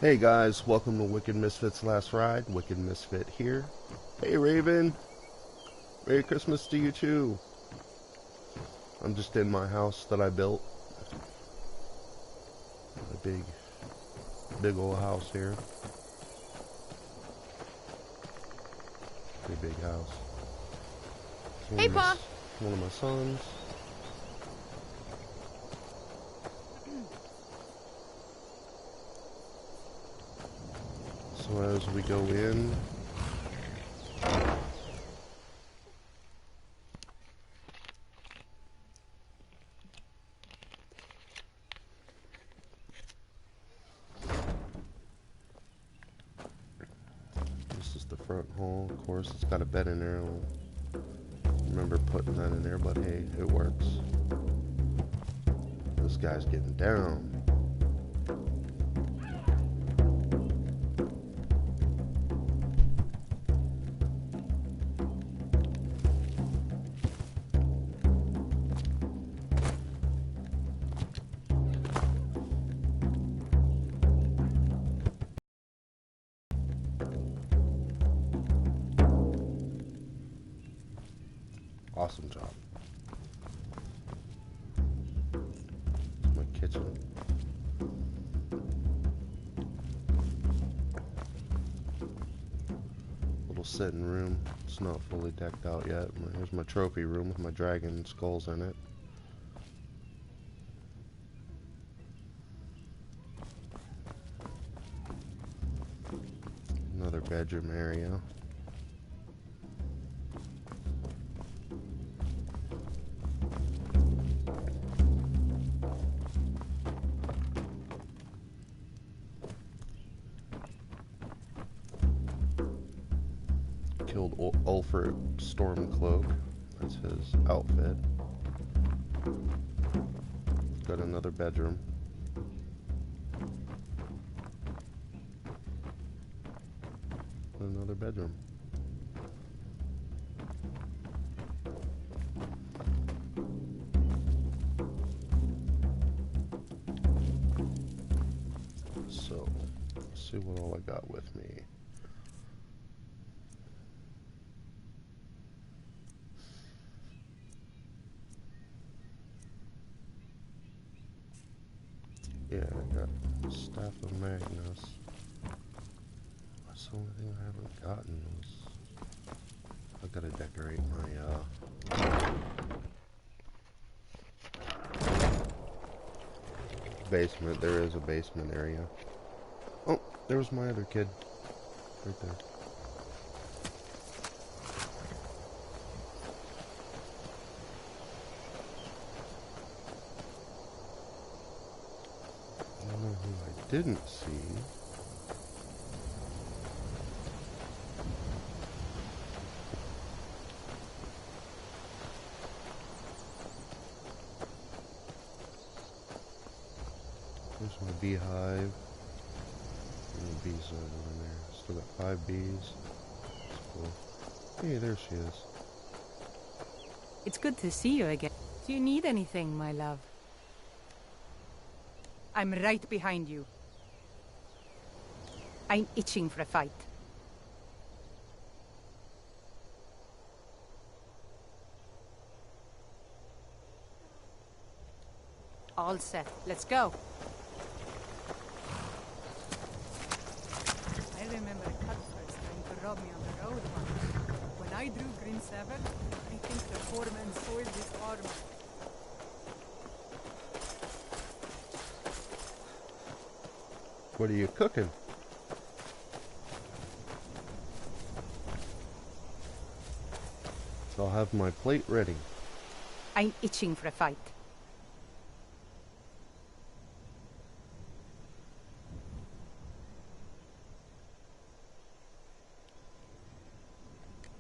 Hey guys, welcome to Wicked Misfit's Last Ride. Wicked Misfit here. Hey Raven, Merry Christmas to you too. I'm just in my house that I built. A big old house here. Pretty big house. Hey, Pa. One of my sons. So as we go in, this is the front hall. Of course, it's got a bed in there. I don't remember putting that in there, but hey, it works. This guy's getting down. Awesome job. It's my kitchen. Little sitting room. It's not fully decked out yet. Here's my trophy room with my dragon skulls in it. Another bedroom area. Killed Ulfric Stormcloak. That's his outfit. Got another bedroom. Another bedroom. So, let's see what all I got with me. Yeah, I got Staff of Magnus. That's the only thing I haven't gotten is I gotta decorate my basement. There is a basement area. Oh, there's my other kid. Right there. I don't know who I didn't see. There's my beehive. And the bees are in there. Still got 5 bees. That's cool. Hey, there she is. It's good to see you again. Do you need anything, my love? I'm right behind you. I'm itching for a fight. All set. Let's go. I remember a cutpurse trying to rob me on the road once. When I drew Green 7, I think the foreman soiled his armor. What are you cooking? I'll have my plate ready. I'm itching for a fight.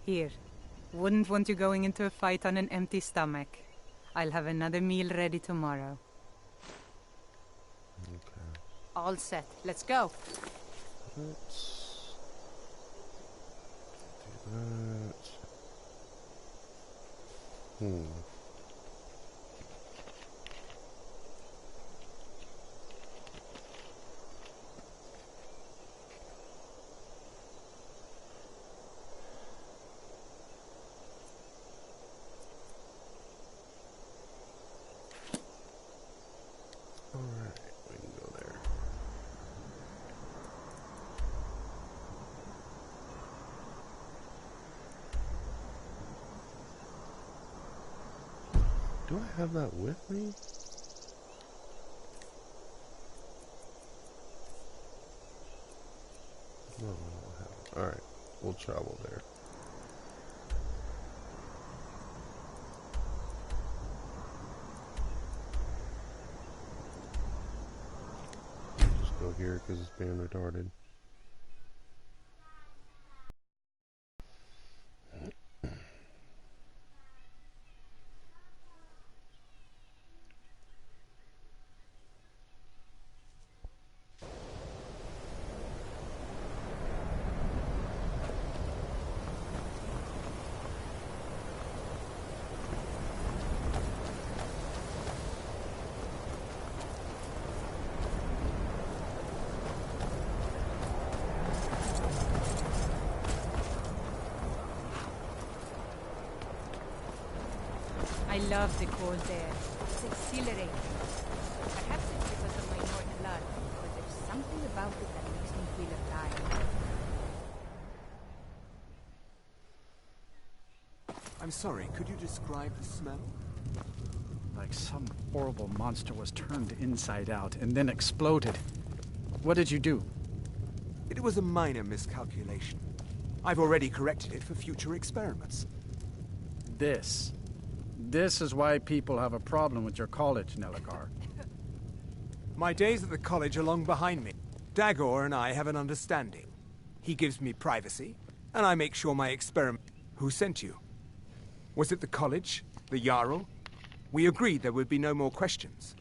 Here. Wouldn't want you going into a fight on an empty stomach. I'll have another meal ready tomorrow. Okay. All set. Let's go. Let's do that. Do I have that with me? No, I don't have it. Alright, we'll travel there. Just go here because it's being retarded. I love the cold air. It's exhilarating. Perhaps it's because of my North blood, but there's something about it that makes me feel alive. I'm sorry, could you describe the smell? Like some horrible monster was turned inside out and then exploded. What did you do? It was a minor miscalculation. I've already corrected it for future experiments. This is why people have a problem with your college, Nelagar. My days at the college are long behind me. Dagor and I have an understanding. He gives me privacy, and I make sure my experiment... Who sent you? Was it the college? The Jarl? We agreed there would be no more questions.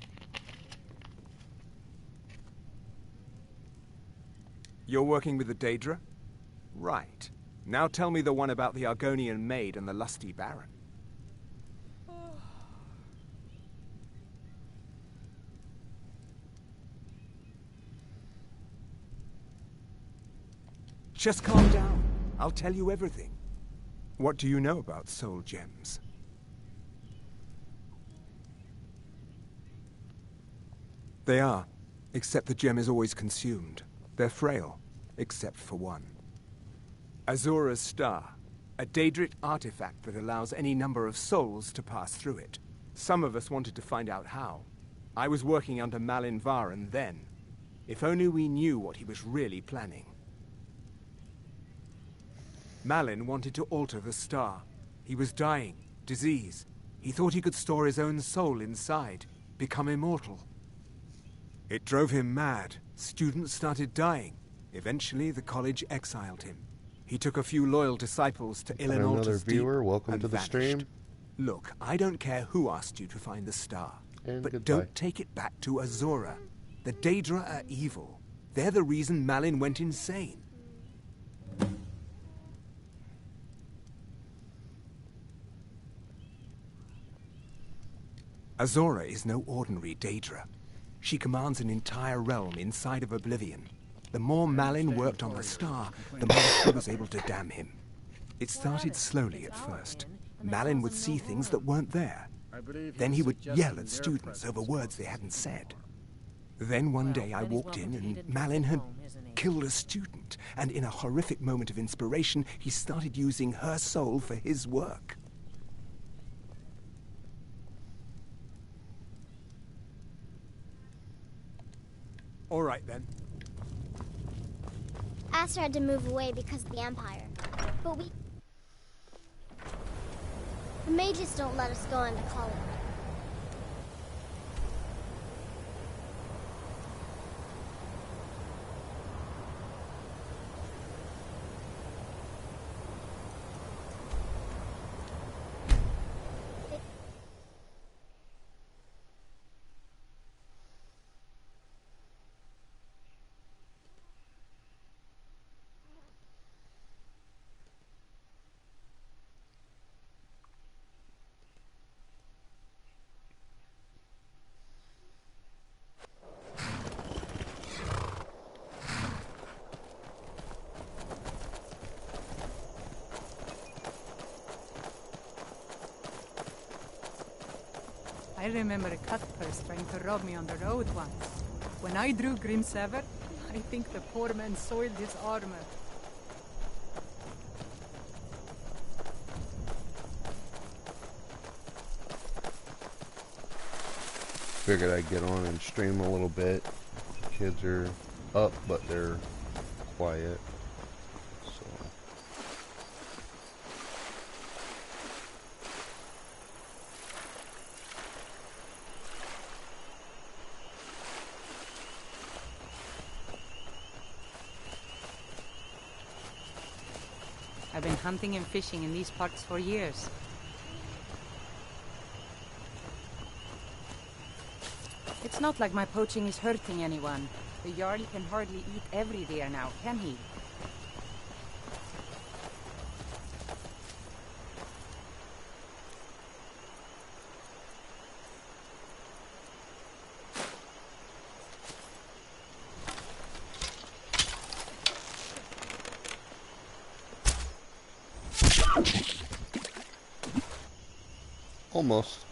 You're working with the Daedra? Right. Now tell me the one about the Argonian maid and the lusty baron. Just calm down. I'll tell you everything. What do you know about soul gems? They are, except the gem is always consumed. They're frail, except for one. Azura's Star, a Daedric artifact that allows any number of souls to pass through it. Some of us wanted to find out how. I was working under Malin Varen then. If only we knew what he was really planning. Malin wanted to alter the star. He was dying, disease. He thought he could store his own soul inside, become immortal. It drove him mad. Students started dying. Eventually, the college exiled him. He took a few loyal disciples to Another viewer, welcome to the vanished. stream. Look, I don't care who asked you to find the star, And but goodbye. don't take it back to Azura. The Daedra are evil. They're the reason Malin went insane. Azora is no ordinary Daedra. She commands an entire realm inside of Oblivion. The more Malin worked on the star, the more she was able to damn him. It started slowly at first. Malin would see things that weren't there. Then he would yell at students over words they hadn't said. Then one day I walked in and Malin had killed a student, and in a horrific moment of inspiration, he started using her soul for his work. All right, then. Aster had to move away because of the Empire. But the mages don't let us go into college. I remember a cut-purse trying to rob me on the road once. When I drew Grim Sever, I think the poor man soiled his armor. Figured I'd get on and stream a little bit. Kids are up, but they're quiet. So I've been hunting and fishing in these parts for years. It's not like my poaching is hurting anyone. The Jarl can hardly eat every deer now, can he? almost.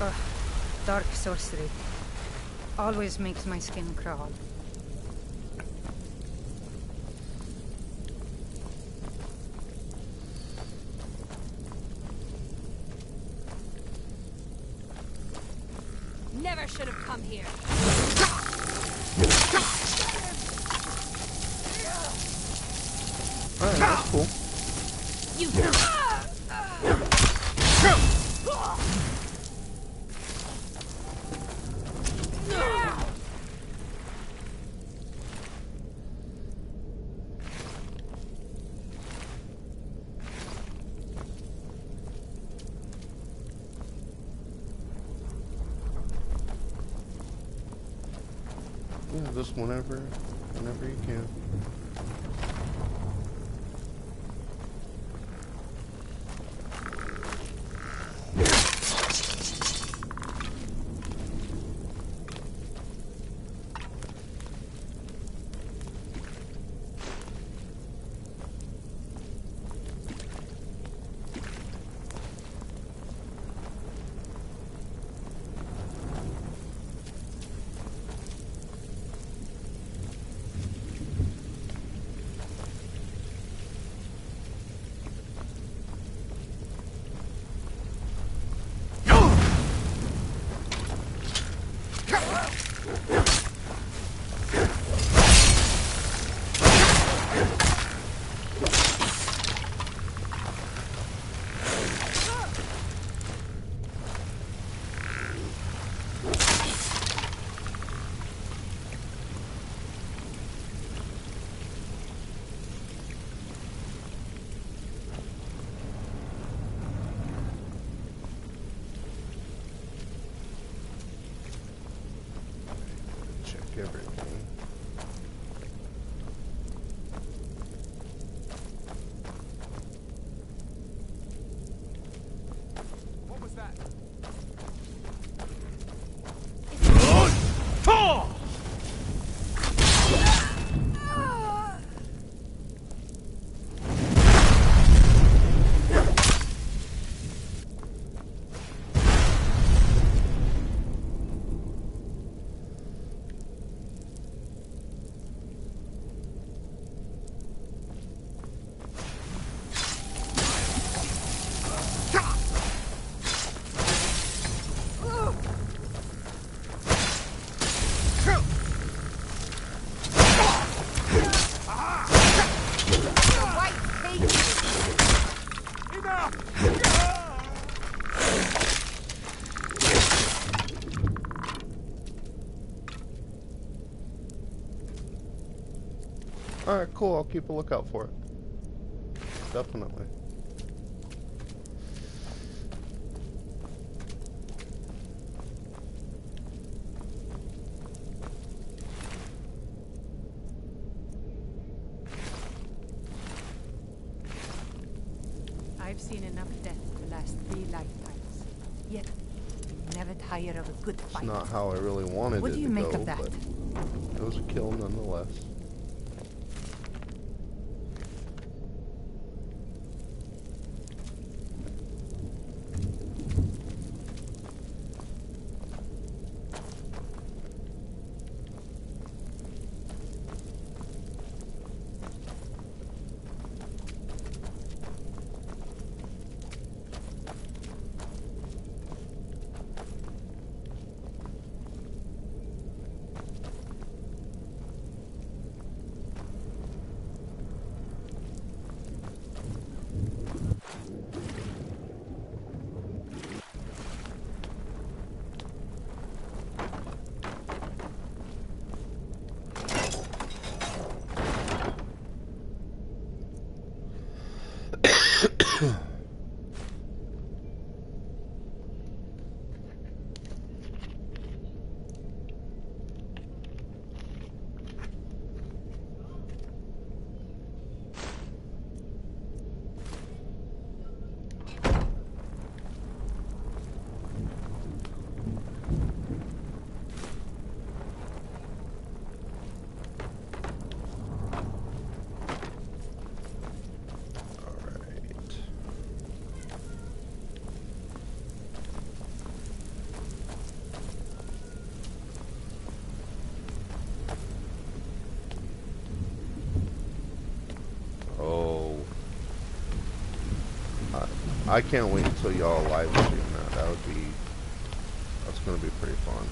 Ugh, dark sorcery. Always makes my skin crawl. Never should have come here. Alright, that's cool. You. Yeah, just whenever you can. Check everything. What was that? Alright, cool. I'll keep a lookout for it. Definitely. I've seen enough death to last 3 lifetimes. Yet, you never tire of a good It's fight. not how I really wanted What it do you to make go, of that? but it was a kill nonetheless. I can't wait until y'all live stream that. That's gonna be pretty fun.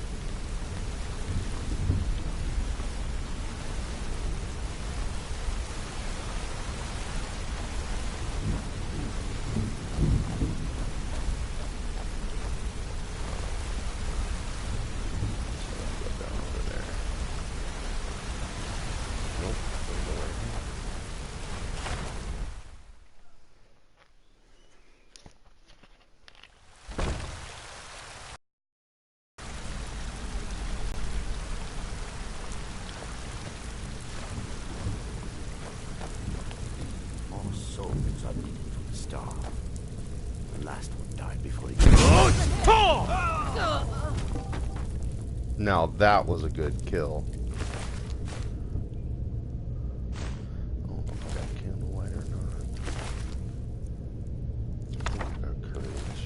Now that was a good kill. I don't know if I got candlelight or not. I think I got courage.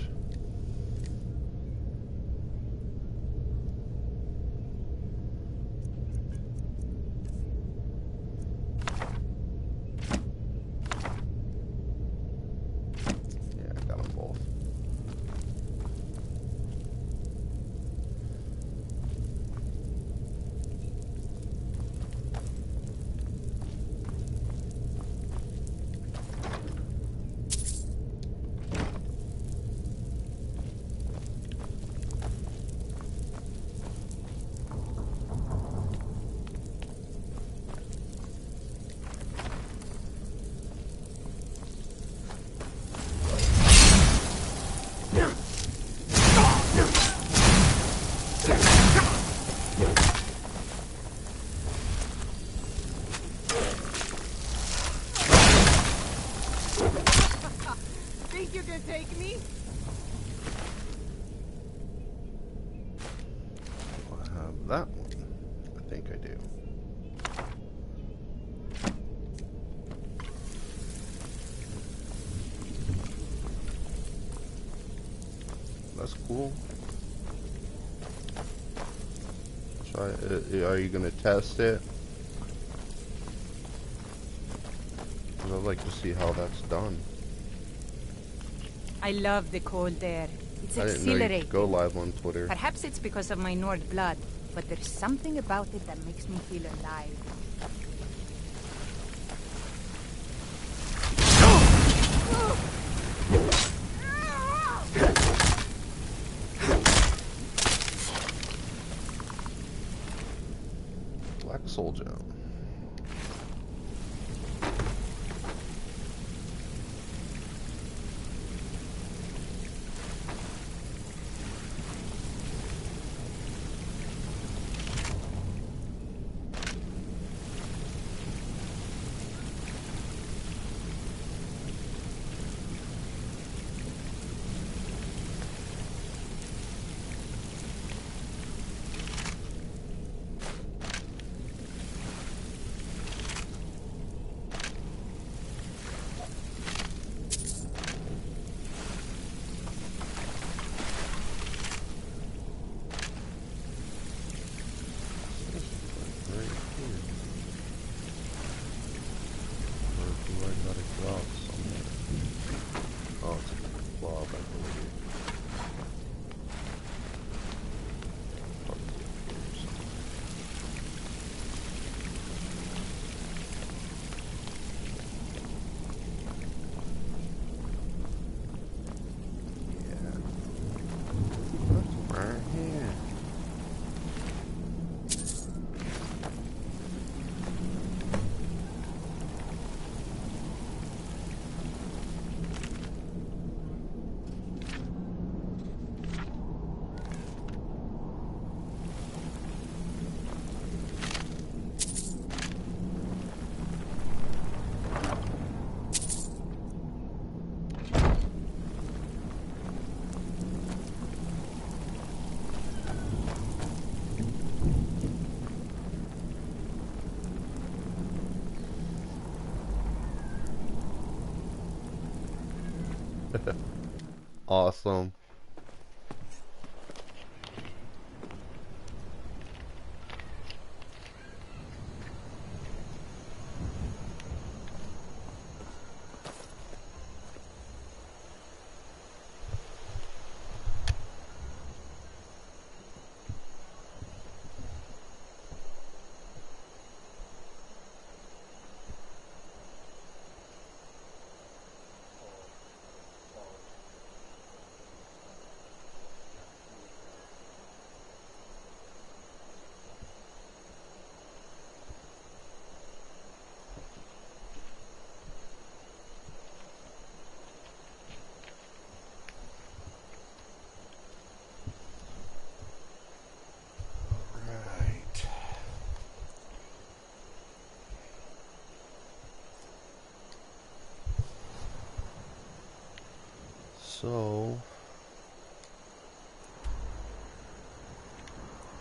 Yeah, I got. that one. I think I do. That's cool. Try it. Are you gonna test it? 'Cause I'd like to see how that's done. I love the cold air. It's I didn't know you exhilarating. could go live on Twitter. Perhaps it's because of my Nord blood, but there's something about it that makes me feel alive. Black Soldier. Awesome. So,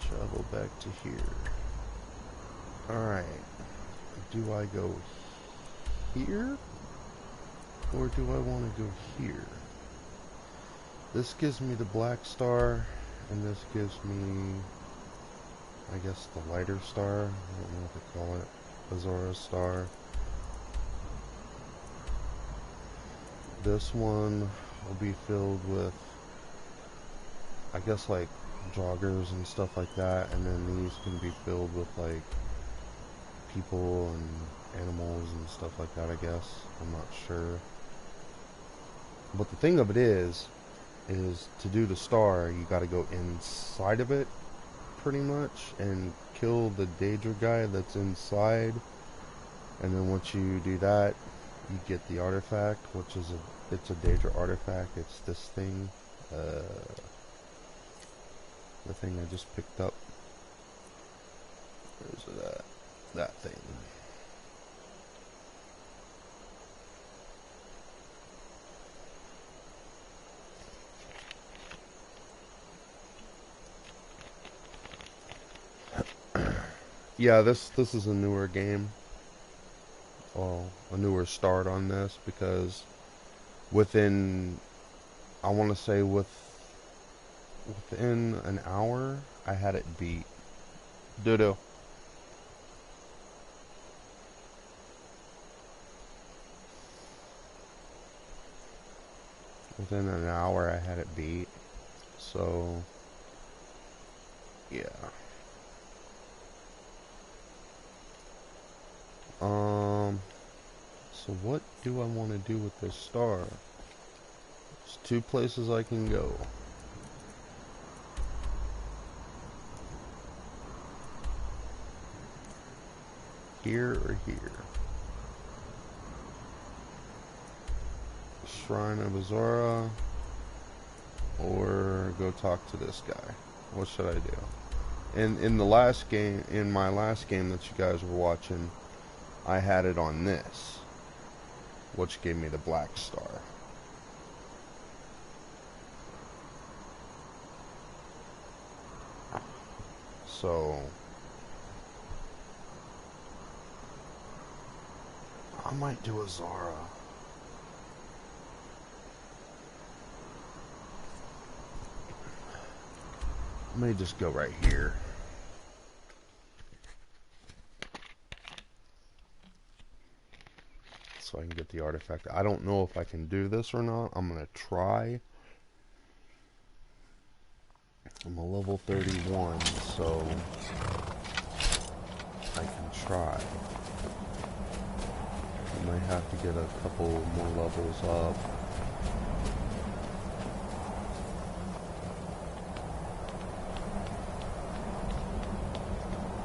travel back to here. Alright. Do I go here? Or do I want to go here? This gives me the black star, and this gives me, I guess, the lighter star. I don't know what they call it. Azora star. This one will be filled with, I guess, like joggers and stuff like that, and then these can be filled with like people and animals and stuff like that, I guess. I'm not sure. But the thing of it is to do the star, you gotta go inside of it, pretty much, and kill the Daedra guy that's inside, and then once you do that, you get the artifact, which is it's a Daedra artifact. It's this thing, the thing I just picked up. Where's it at? That thing. Yeah, this is a newer game. Well, a newer start on this because within, I want to say within an hour, I had it beat. Dodo. Within an hour, I had it beat. So, yeah. So what do I want to do with this star? There's two places I can go. Here or here. Shrine of Azora, or go talk to this guy. What should I do? In the last game, in my last game that you guys were watching, I had it on this, which gave me the black star. So I might do a Zara. I may just go right here. So I can get the artifact. I don't know if I can do this or not. I'm going to try. I'm a level 31, so I can try. I might have to get a couple more levels up.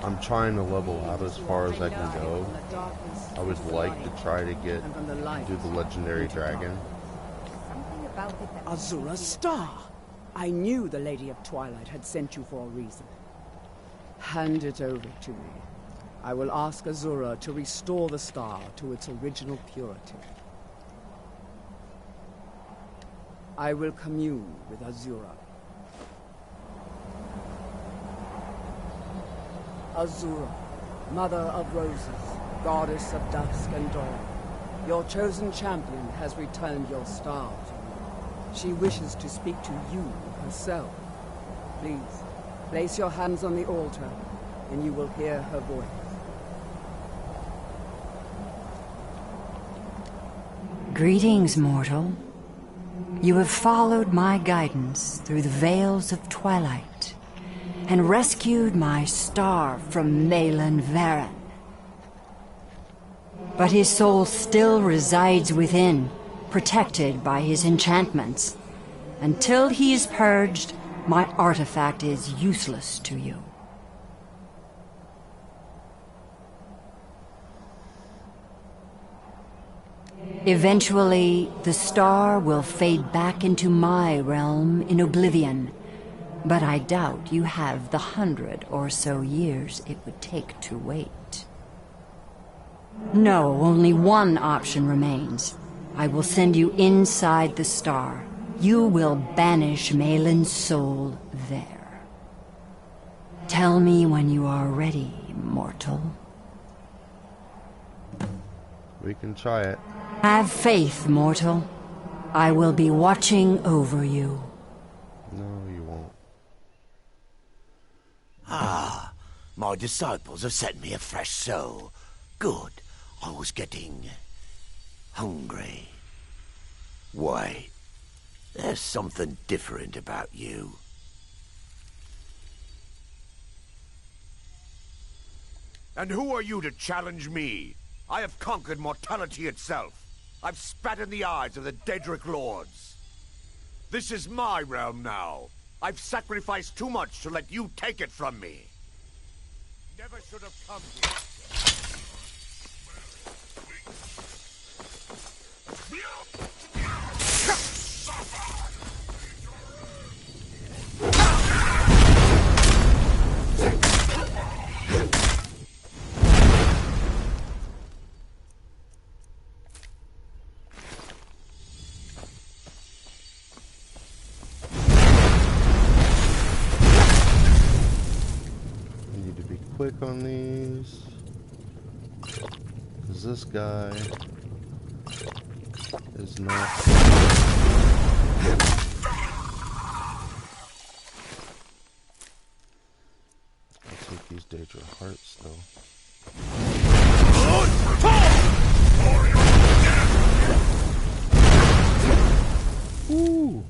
I'm trying to level out as far as I can go. I would like to try to do the legendary dragon. Azura's star! I knew the Lady of Twilight had sent you for a reason. Hand it over to me. I will ask Azura to restore the star to its original purity. I will commune with Azura. Azura, Mother of Roses, Goddess of Dusk and Dawn, your chosen champion has returned your star to you. She wishes to speak to you herself. Please, place your hands on the altar, and you will hear her voice. Greetings, mortal. You have followed my guidance through the veils of twilight, and rescued my star from Malin Varen. But his soul still resides within, protected by his enchantments. Until he is purged, my artifact is useless to you. Eventually, the star will fade back into my realm in oblivion, but I doubt you have the 100 or so years it would take to wait. No, only one option remains. I will send you inside the star. You will banish Malin's soul there. Tell me when you are ready, mortal. We can try it. Have faith, mortal. I will be watching over you. No, you won't. Ah, my disciples have sent me a fresh soul. Good. I was getting hungry. Wait. There's something different about you. And who are you to challenge me? I have conquered mortality itself. I've spat in the eyes of the Daedric Lords. This is my realm now. I've sacrificed too much to let you take it from me. Never should have come here. quick on these. Because this guy is not... I'll take these Daedra hearts though. Ooh.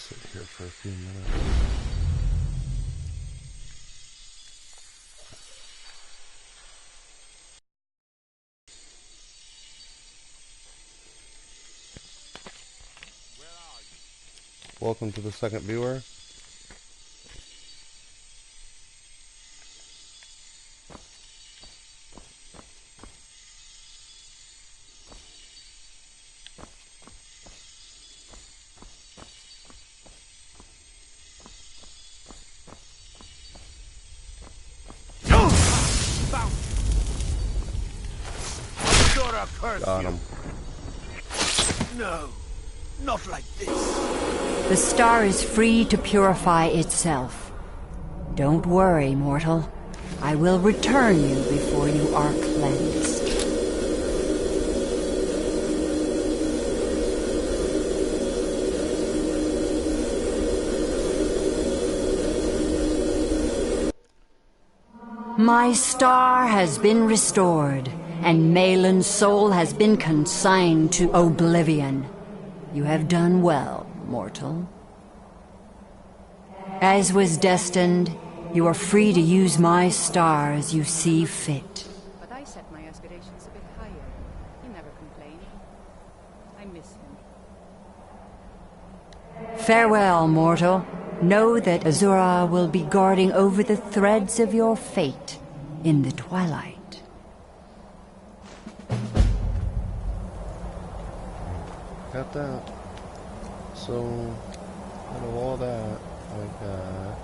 Sit here for a few minutes. Welcome to the second viewer. Got him. No, not like this. The star is free to purify itself. Don't worry, mortal. I will return you before you are cleansed. My star has been restored, and Malin's soul has been consigned to oblivion. You have done well, mortal. As was destined, you are free to use my star as you see fit. But I set my aspirations a bit higher. He never complained. I miss him. Farewell, mortal. Know that Azura will be guarding over the threads of your fate in the twilight. Got that. So, out of all that, I got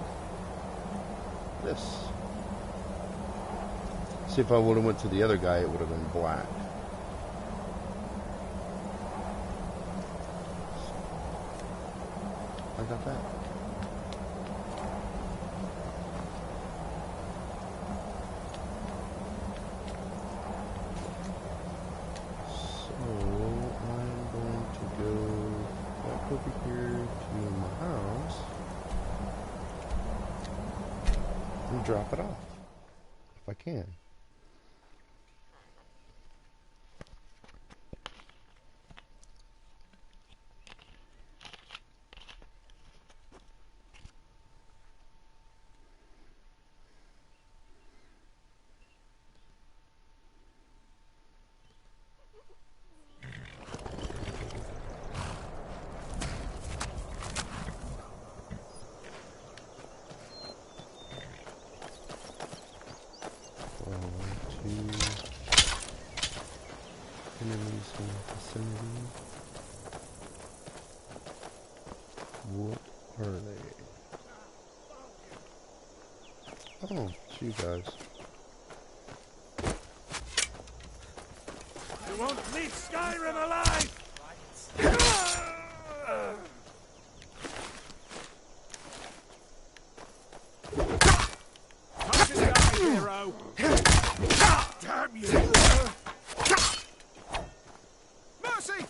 this. See, if I would have went to the other guy, it would have been black. I got that. Over here to my house and drop it off if I can. What are they? Oh, it's you guys. You won't leave Skyrim alive! Touch it up, hero! Damn you! Mercy!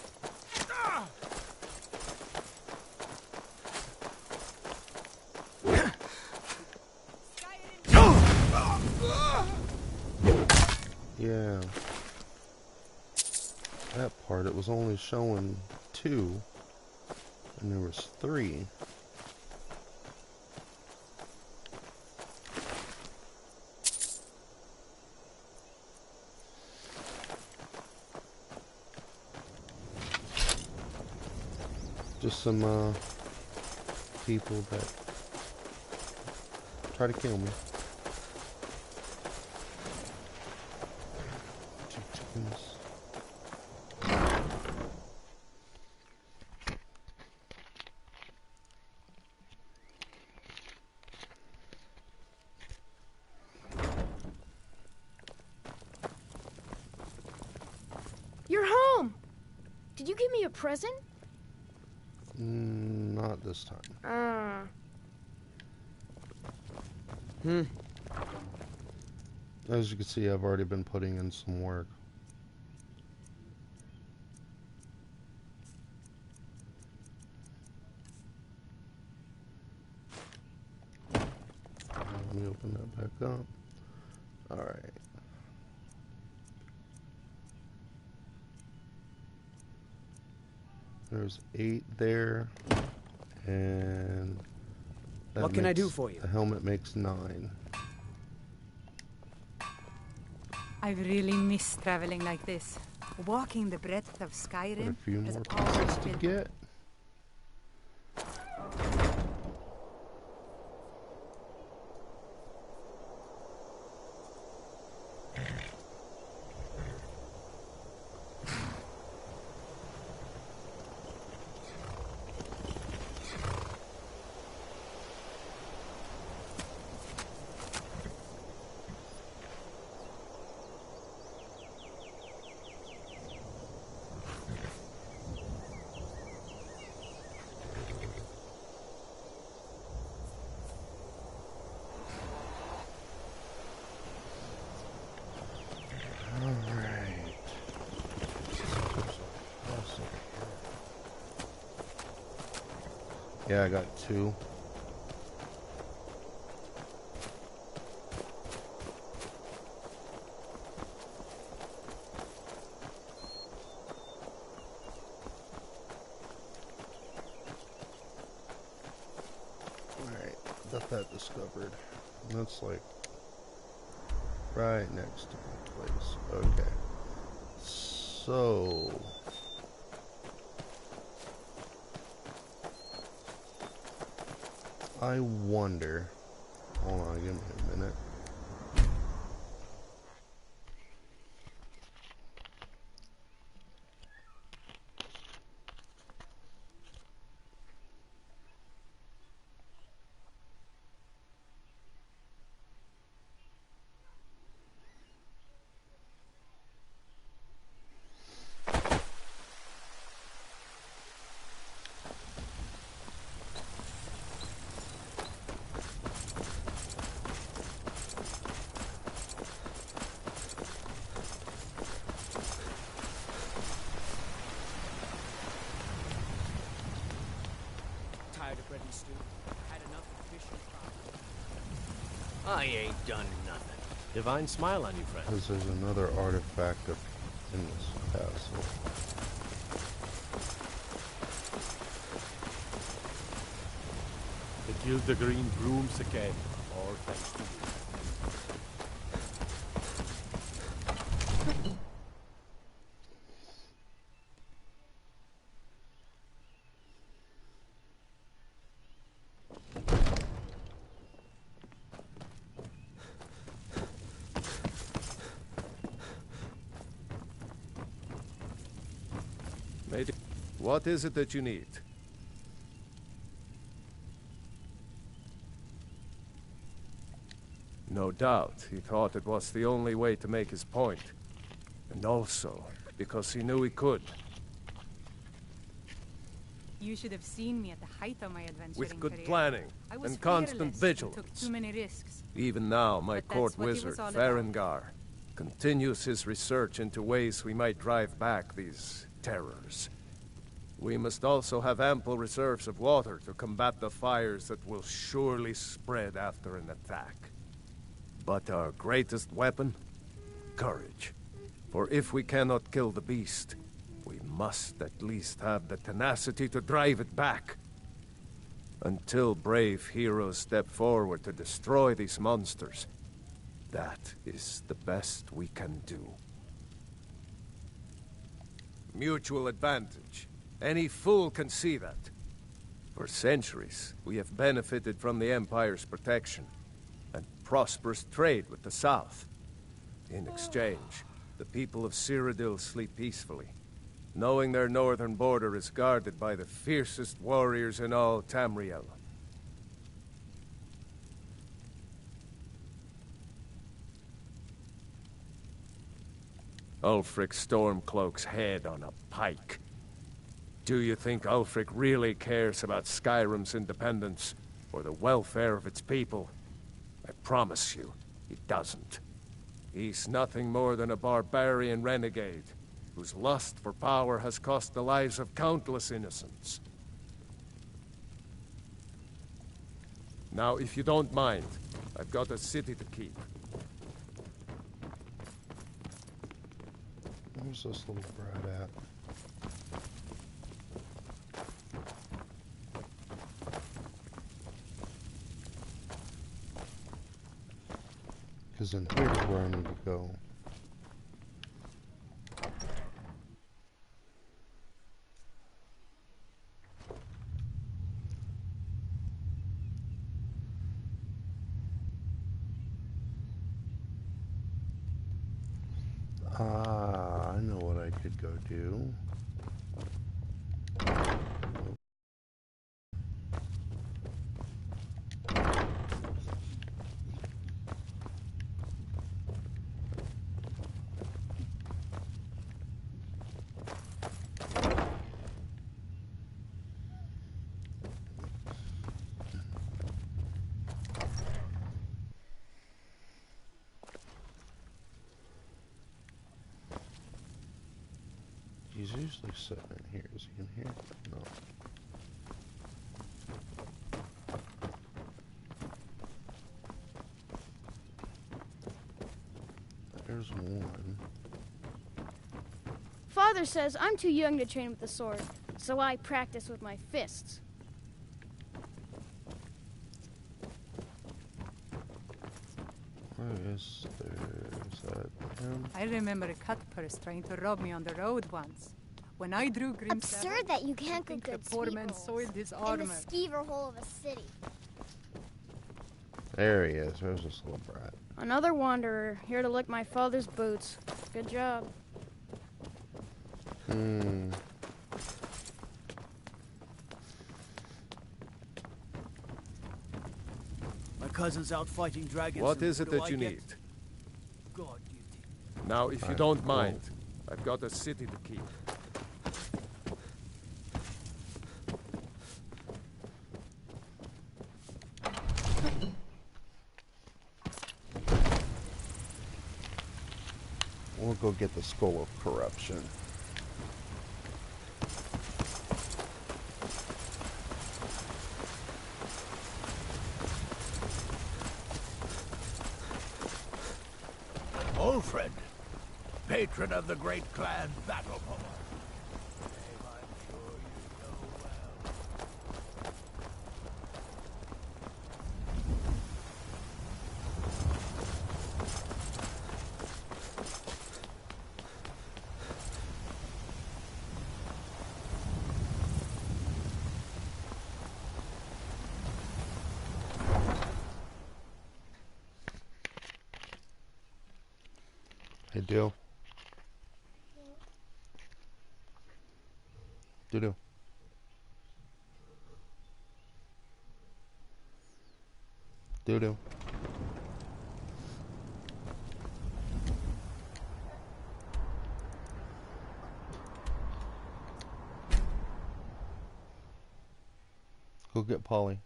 Yeah. That part, it was only showing 2, and there was 3. Just some, people that try to kill me. me a present? Not this time. As you can see, I've already been putting in some work. Let me open that back up. Alright. There's 8 there, and What can I do for you? The helmet makes 9. I've really missed traveling like this. Walking the breadth of But Skyrim a few has more always pieces to been... get. Yeah, I got 2. Alright, got that discovered. And that's like right next to my place. Okay. So I wonder. Hold on, give me a minute. I ain't done nothing. Divine smile on you, friend. Because there's another artifact up in this castle. To kill the green brooms again. All thanks to you. What is it that you need? No doubt, he thought it was the only way to make his point. And also, because he knew he could. You should have seen me at the height of my adventuring With good career. planning I was and constant fearless and vigilance. took too many risks. Even now, my But that's court what he was wizard, all about. Farengar, continues his research into ways we might drive back these terrors. We must also have ample reserves of water to combat the fires that will surely spread after an attack. But our greatest weapon? Courage. For if we cannot kill the beast, we must at least have the tenacity to drive it back. Until brave heroes step forward to destroy these monsters, that is the best we can do. Mutual advantage. Any fool can see that. For centuries, we have benefited from the Empire's protection and prosperous trade with the South. In exchange, the people of Cyrodiil sleep peacefully, knowing their northern border is guarded by the fiercest warriors in all Tamriel. Ulfric Stormcloak's head on a pike. Do you think Ulfric really cares about Skyrim's independence, or the welfare of its people? I promise you, he doesn't. He's nothing more than a barbarian renegade, whose lust for power has cost the lives of countless innocents. Now, if you don't mind, I've got a city to keep. Where's this little brat at? Because in here's where I need to go. Ah, I know what I could go do. He's usually sitting in here. Is he in here? No. There's one. Father says I'm too young to train with the sword, so I practice with my fists. Where is there? Is that him? I remember a cutpurse trying to rob me on the road once. When I drew Grim's Absurd that you can't I cook think the good poor sweet man rolls soiled his in armor. the skeever hole of a city. There he is. There's this little brat. Another wanderer, here to lick my father's boots. Good job. My cousin's out fighting dragons. What is it that you need? God duty. Now, if you don't mind, I've got a city to keep. We'll go get the Skull of Corruption. Ulfred, patron of the great clan Battleborn. Hey, Dill. Doo-doo. Doo-doo. Go get Polly.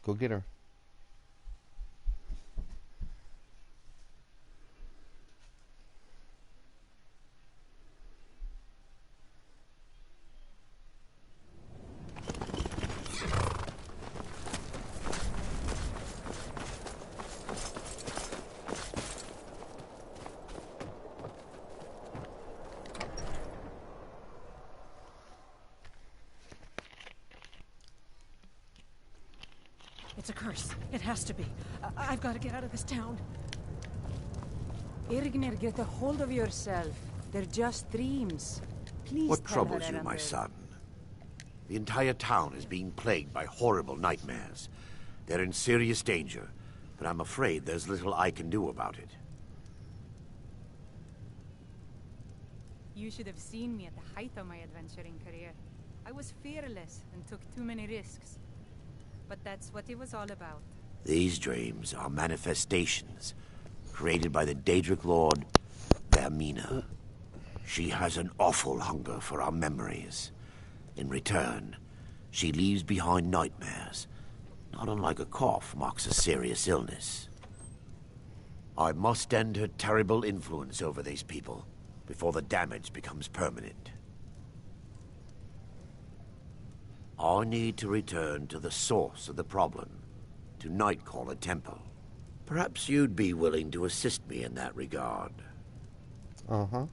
Go get her. It's a curse. It has to be. I've got to get out of this town. Irgnir, get a hold of yourself. They're just dreams. Please What tell troubles her, you, my Erlendur. son? The entire town is being plagued by horrible nightmares. They're in serious danger, but I'm afraid there's little I can do about it. You should have seen me at the height of my adventuring career. I was fearless and took too many risks. But that's what it was all about. These dreams are manifestations created by the Daedric Lord Vermina. She has an awful hunger for our memories. In return, she leaves behind nightmares. Not unlike a cough marks a serious illness. I must end her terrible influence over these people before the damage becomes permanent. I need to return to the source of the problem, to Nightcaller Temple. Perhaps you'd be willing to assist me in that regard. Uh-huh.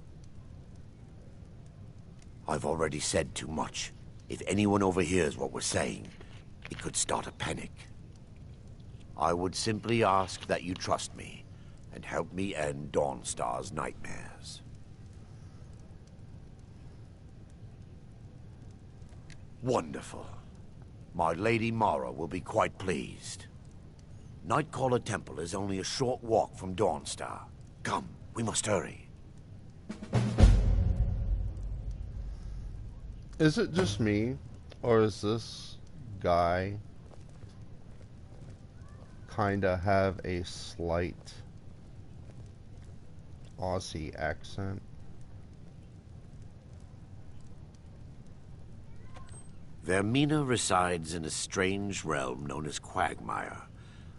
I've already said too much. If anyone overhears what we're saying, it could start a panic. I would simply ask that you trust me and help me end Dawnstar's nightmares. Wonderful. My Lady Mara will be quite pleased. Nightcaller Temple is only a short walk from Dawnstar. Come, we must hurry. Is it just me, or is this guy kinda have a slight Aussie accent? Vermina resides in a strange realm known as Quagmire,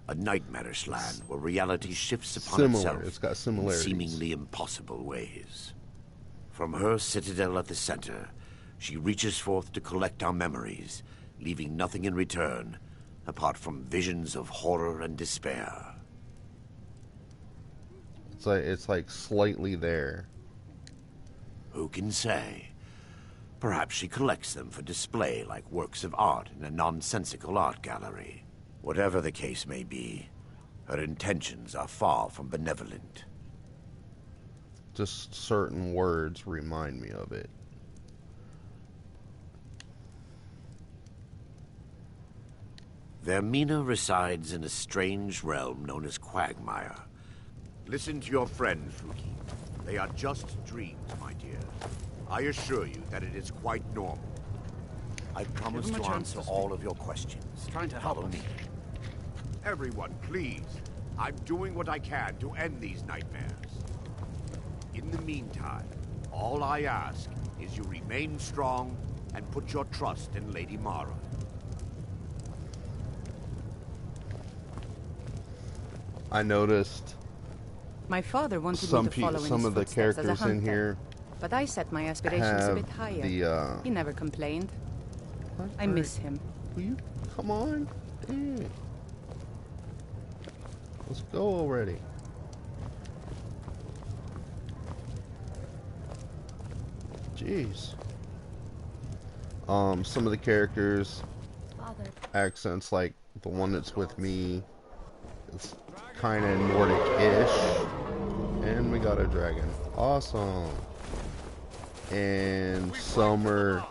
a nightmarish land where reality shifts upon itself It's got similarities. in seemingly impossible ways. From her citadel at the center, she reaches forth to collect our memories, leaving nothing in return apart from visions of horror and despair. It's like slightly there. Who can say? Perhaps she collects them for display like works of art in a nonsensical art gallery. Whatever the case may be, her intentions are far from benevolent. Just certain words remind me of it. Vermina resides in a strange realm known as Quagmire. Listen to your friend, Fuki. They are just dreams, my dear. I assure you that it is quite normal. I promise to answer all of your questions. Trying to help Follow me. Everyone, please. I'm doing what I can to end these nightmares. In the meantime, all I ask is you remain strong and put your trust in Lady Mara. I noticed My father wanted me to follow in some his of the footsteps as a characters in hunter, here but I set my aspirations a have bit higher. the, He never complained. I miss him. Will you come on? Dang. Let's go already. Jeez. Some of the characters accents, like the one that's with me, it's kind of Nordic-ish, and we got a dragon. Awesome. And some are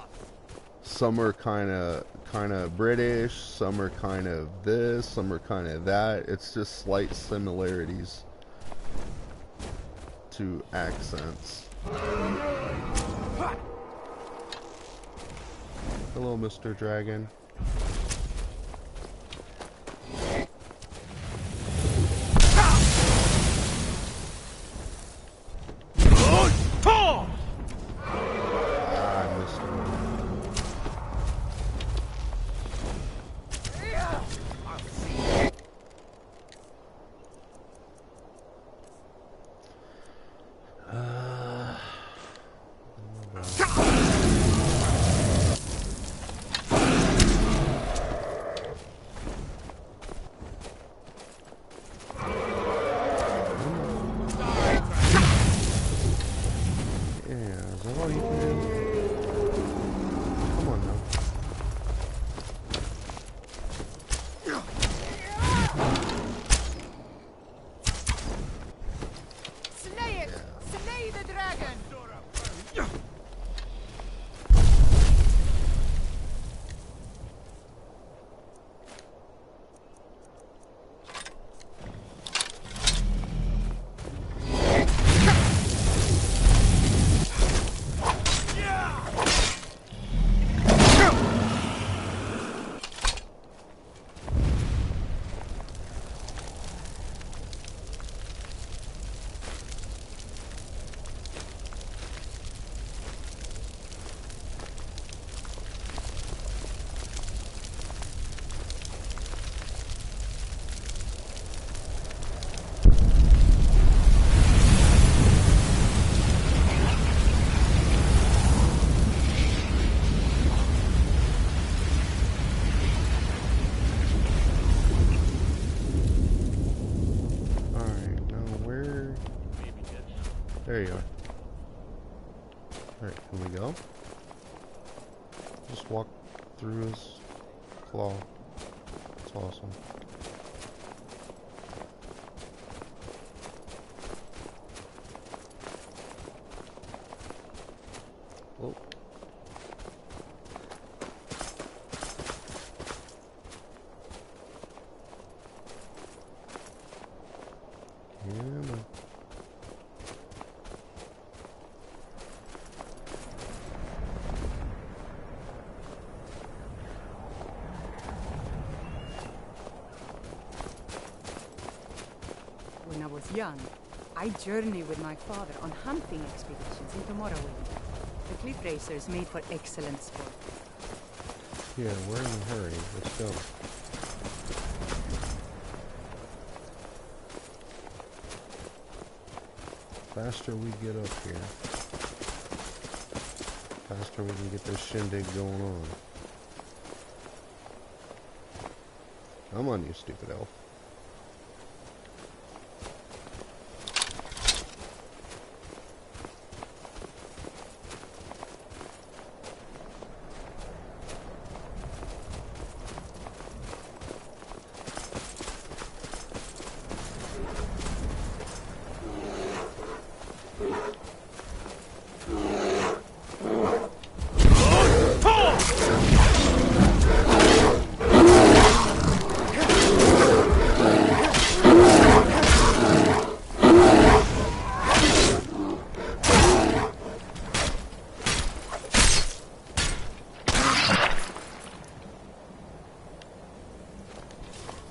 kind of British, some are kind of this, some are kind of that. It's just slight similarities to accents. Hello, Mr. Dragon. I missed him. There you are. Alright, here we go. Just walk through his claw. It's awesome. Oh. Yeah, man. When I was young, I journeyed with my father on hunting expeditions into Morrowind. The cliff racers made for excellent sport. Yeah, we're in a hurry. Let's go. Faster we get up here, faster we can get this shindig going on. Come on, you stupid elf.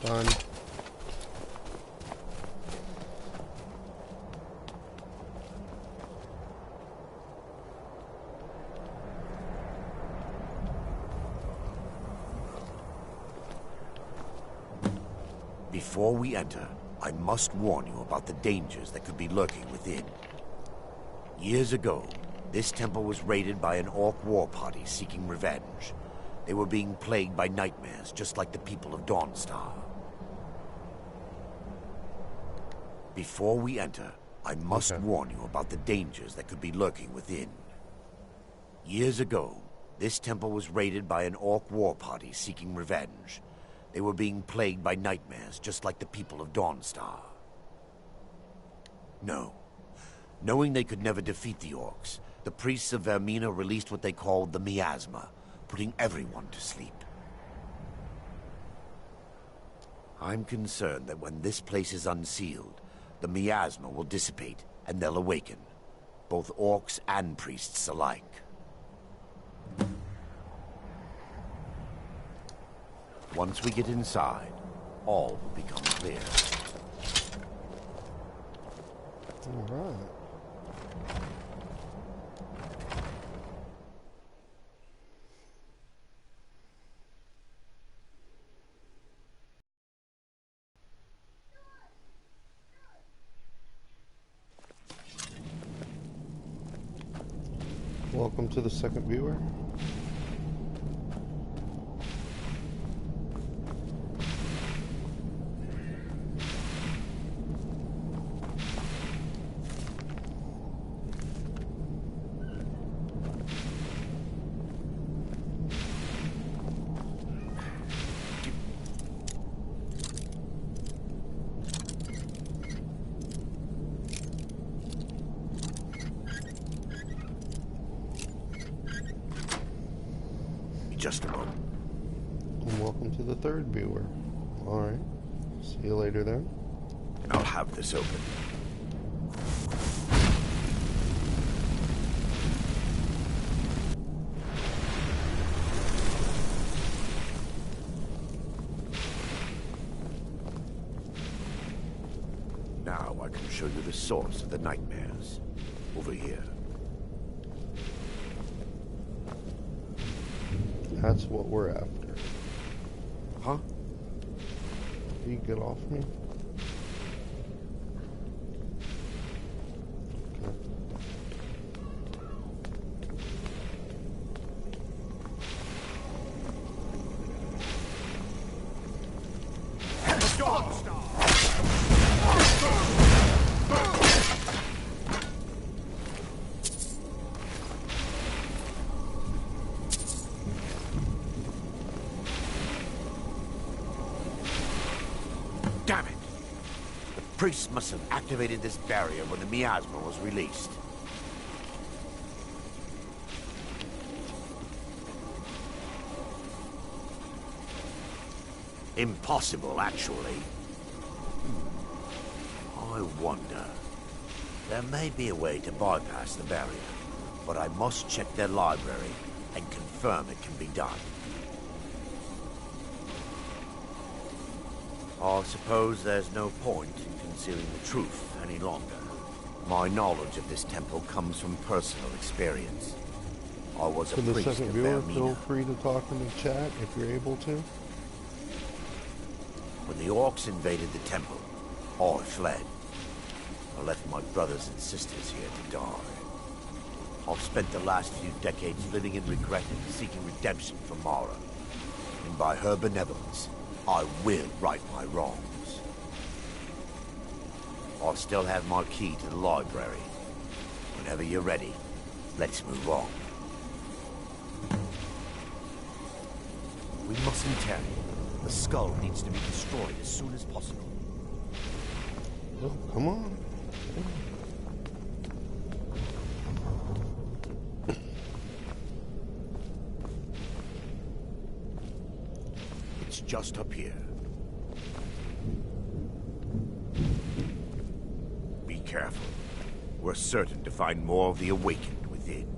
Done. Before we enter, I must warn you about the dangers that could be lurking within. Years ago, this temple was raided by an orc war party seeking revenge. They were being plagued by nightmares, just like the people of Dawnstar. Before we enter, I must warn you about the dangers that could be lurking within. Years ago, this temple was raided by an orc war party seeking revenge. They were being plagued by nightmares, just like the people of Dawnstar. No. Knowing they could never defeat the orcs, the priests of Vermina released what they called the miasma, putting everyone to sleep. I'm concerned that when this place is unsealed, the miasma will dissipate and they'll awaken, both orcs and priests alike. Once we get inside, all will become clear. All right. Welcome to the second viewer. Just a moment. And welcome to the third viewer. Alright. See you later then. I'll have this open. Now I can show you the source of the nightmares. Over here. That's what we're after. Huh? Can you get off me? priests must have activated this barrier when the miasma was released. Impossible, actually. I wonder. There may be a way to bypass the barrier, but I must check their library and confirm it can be done. I suppose there's no point in concealing the truth any longer. My knowledge of this temple comes from personal experience. I was a To the priest second of viewer, Vermina. feel free to talk in the chat if you're able to. When the orcs invaded the temple, I fled. I left my brothers and sisters here to die. I've spent the last few decades living in regret and seeking redemption from Mara. And by her benevolence, I will right my wrongs. I still have my key to the library. Whenever you're ready, let's move on. We mustn't tarry. The skull needs to be destroyed as soon as possible. Oh, come on. It's just up here. Be careful. We're certain to find more of the Awakened within.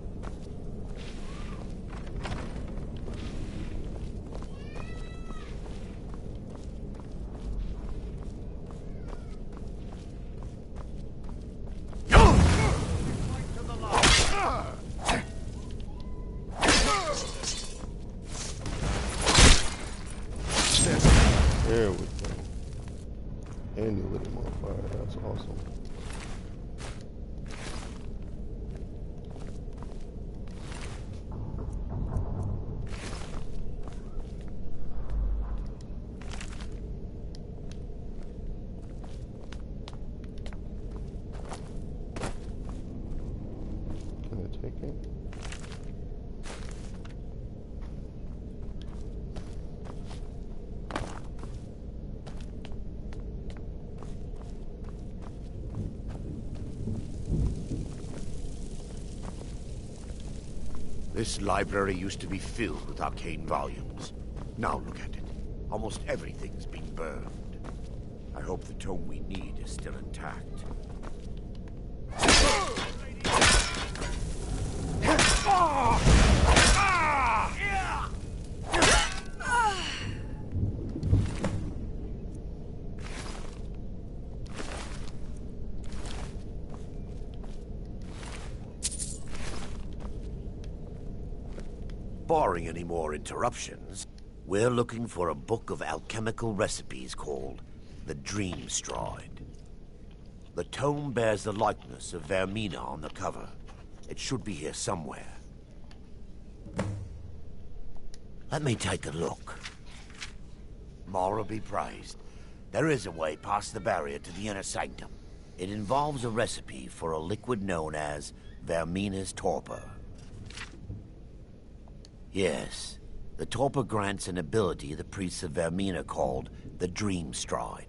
There we go. And you lit him on fire. That's awesome. Can I take it? This library used to be filled with arcane volumes. Now look at it. Almost everything's been burned. I hope the tome we need is still intact. Barring any more interruptions, we're looking for a book of alchemical recipes called the Dream Stride. The tome bears the likeness of Vermina on the cover. It should be here somewhere. Let me take a look. Mara be praised. There is a way past the barrier to the inner sanctum. It involves a recipe for a liquid known as Vermina's torpor. Yes, the torpor grants an ability the priests of Vermina called the Dream Stride,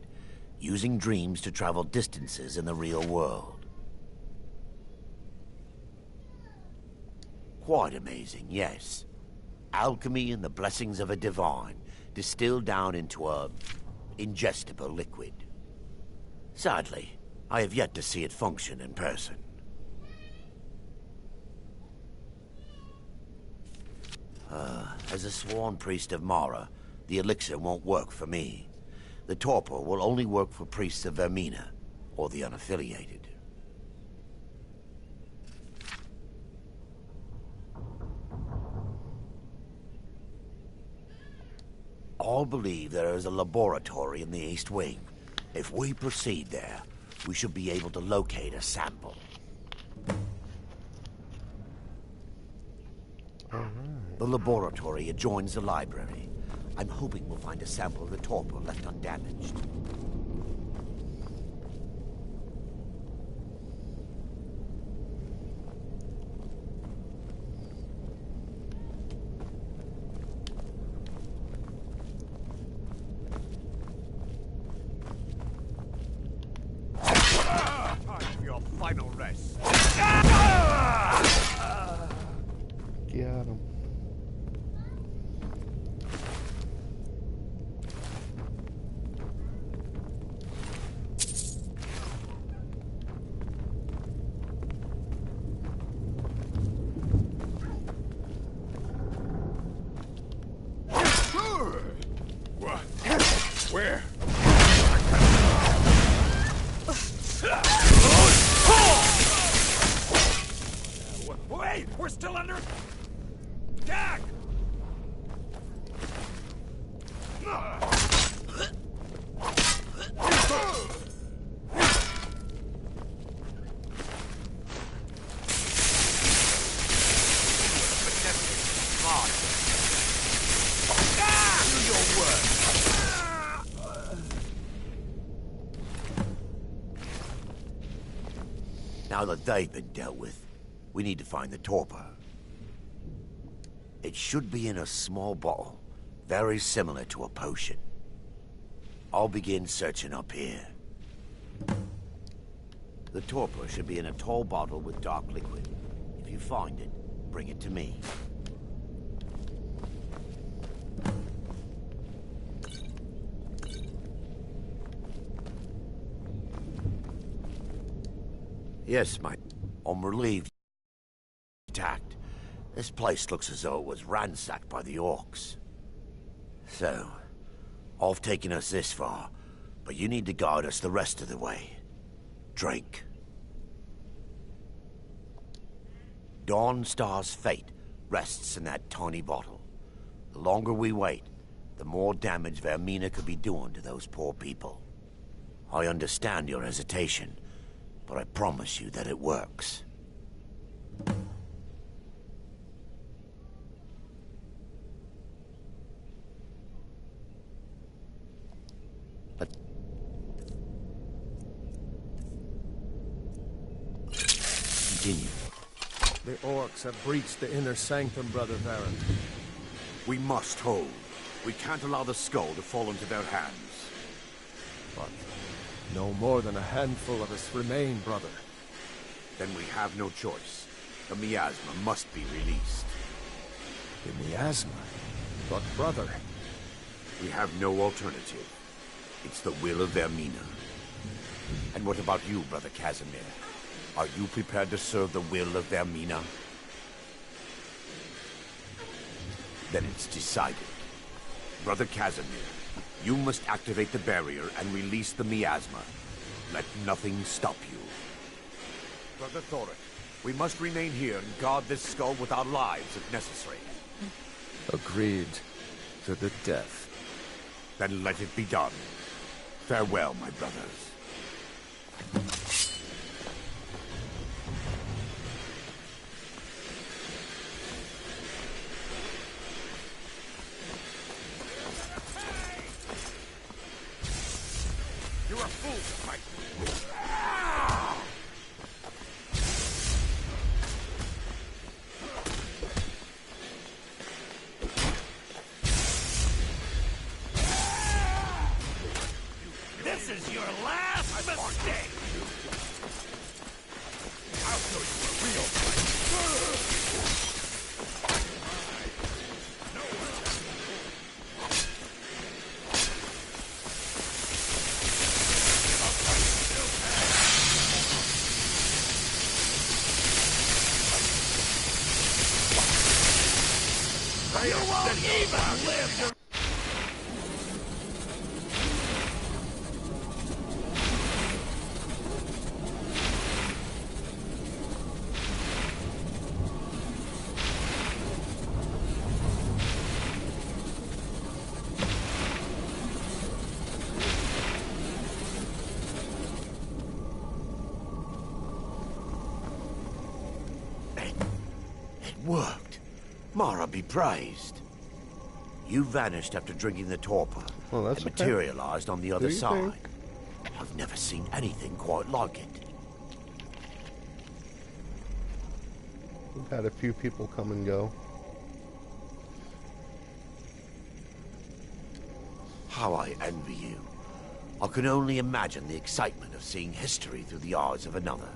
using dreams to travel distances in the real world. Quite amazing, yes. Alchemy and the blessings of a divine, distilled down into a ingestible liquid. Sadly, I have yet to see it function in person. As a sworn priest of Mara, the elixir won't work for me. The torpor will only work for priests of Vermina, or the unaffiliated. I believe there is a laboratory in the East Wing. If we proceed there, we should be able to locate a sample. The laboratory adjoins the library. I'm hoping we'll find a sample of the torpor left undamaged. your final rest. Get him. Where? Wait! We're still under attack! Now that they've been dealt with, we need to find the torpor. It should be in a small bottle, very similar to a potion. I'll begin searching up here. The torpor should be in a tall bottle with dark liquid. If you find it, bring it to me. Yes, mate. I'm relieved attacked. This place looks as though it was ransacked by the orcs. So, I've taken us this far, but you need to guide us the rest of the way. Drink. Dawnstar's fate rests in that tiny bottle. The longer we wait, the more damage Vermina could be doing to those poor people. I understand your hesitation, but I promise you that it works. Continue. The orcs have breached the inner sanctum, Brother Baron. We must hold. We can't allow the skull to fall into their hands. But no more than a handful of us remain, brother. Then we have no choice. The miasma must be released. The miasma? But brother... We have no alternative. It's the will of Vermina. And what about you, Brother Casimir? Are you prepared to serve the will of Vermina? Then it's decided. Brother Casimir, you must activate the barrier and release the miasma. Let nothing stop you. Brother Thoric, we must remain here and guard this skull with our lives if necessary. Agreed to the death. Then let it be done. Farewell, my brothers. You're a fool to fight. This is your last mistake! I'll show you a real fight. You won't even live to... It worked. Mara be praised. You vanished after drinking the torpor. Well, that's and okay. materialized on the other Do you side. think? I've never seen anything quite like it. We've had a few people come and go. How I envy you. I can only imagine the excitement of seeing history through the eyes of another.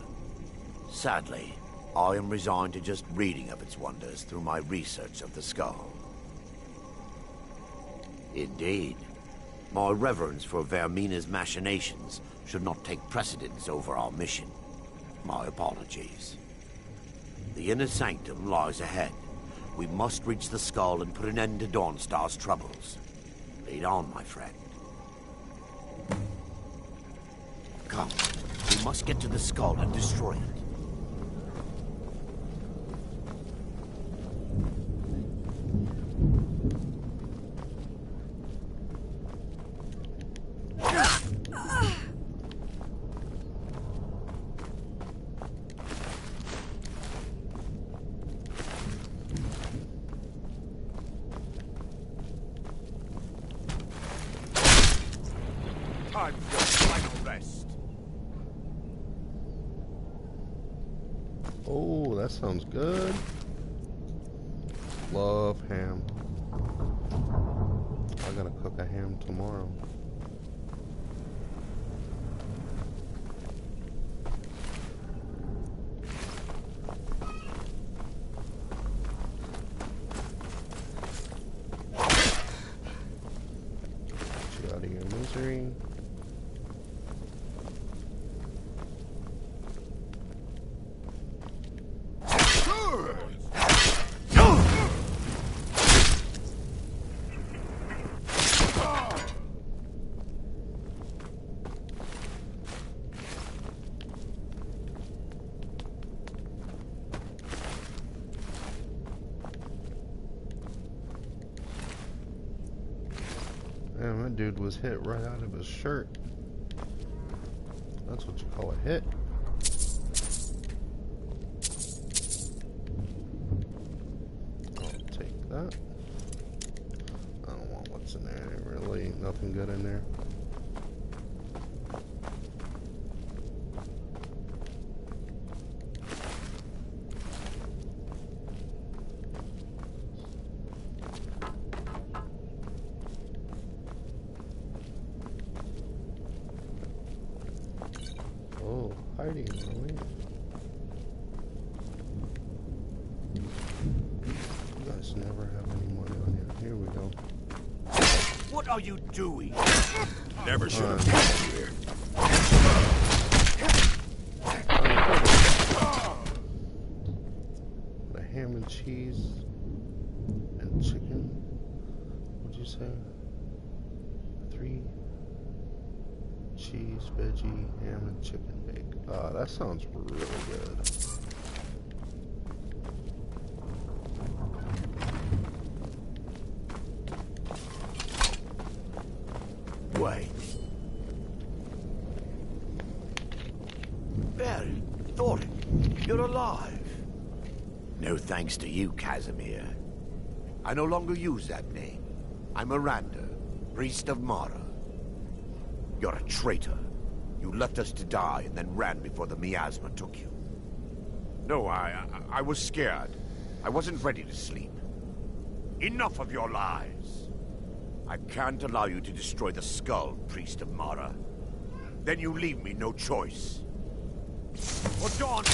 Sadly, I am resigned to just reading of its wonders through my research of the skull. Indeed, my reverence for Vermina's machinations should not take precedence over our mission. My apologies. The inner sanctum lies ahead. We must reach the skull and put an end to Dawnstar's troubles. Lead on, my friend. Come, we must get to the skull and destroy it. Time for your final rest. Oh, that sounds good. Love ham. I gotta cook a ham tomorrow. Get you out of your misery. Damn, that dude was hit right out of his shirt. That's what you call a hit. I'll take that. I don't want what's in there. Really ain't nothing good in there. Oh, hiding, are we? You guys never have any money on you. Here we go. What are you doing? Never should have come here. The ham and cheese and chicken. What'd you say? 3 cheese, veggie, ham, and chicken bake. That sounds really good. Wait. Barry, Thorin, you're alive. No thanks to you, Casimir. I no longer use that name. I'm Miranda, priest of Mara. You're a traitor. You left us to die and then ran before the miasma took you. No, I was scared. I wasn't ready to sleep. Enough of your lies. I can't allow you to destroy the skull, priest of Mara. Then you leave me no choice. For Dawn...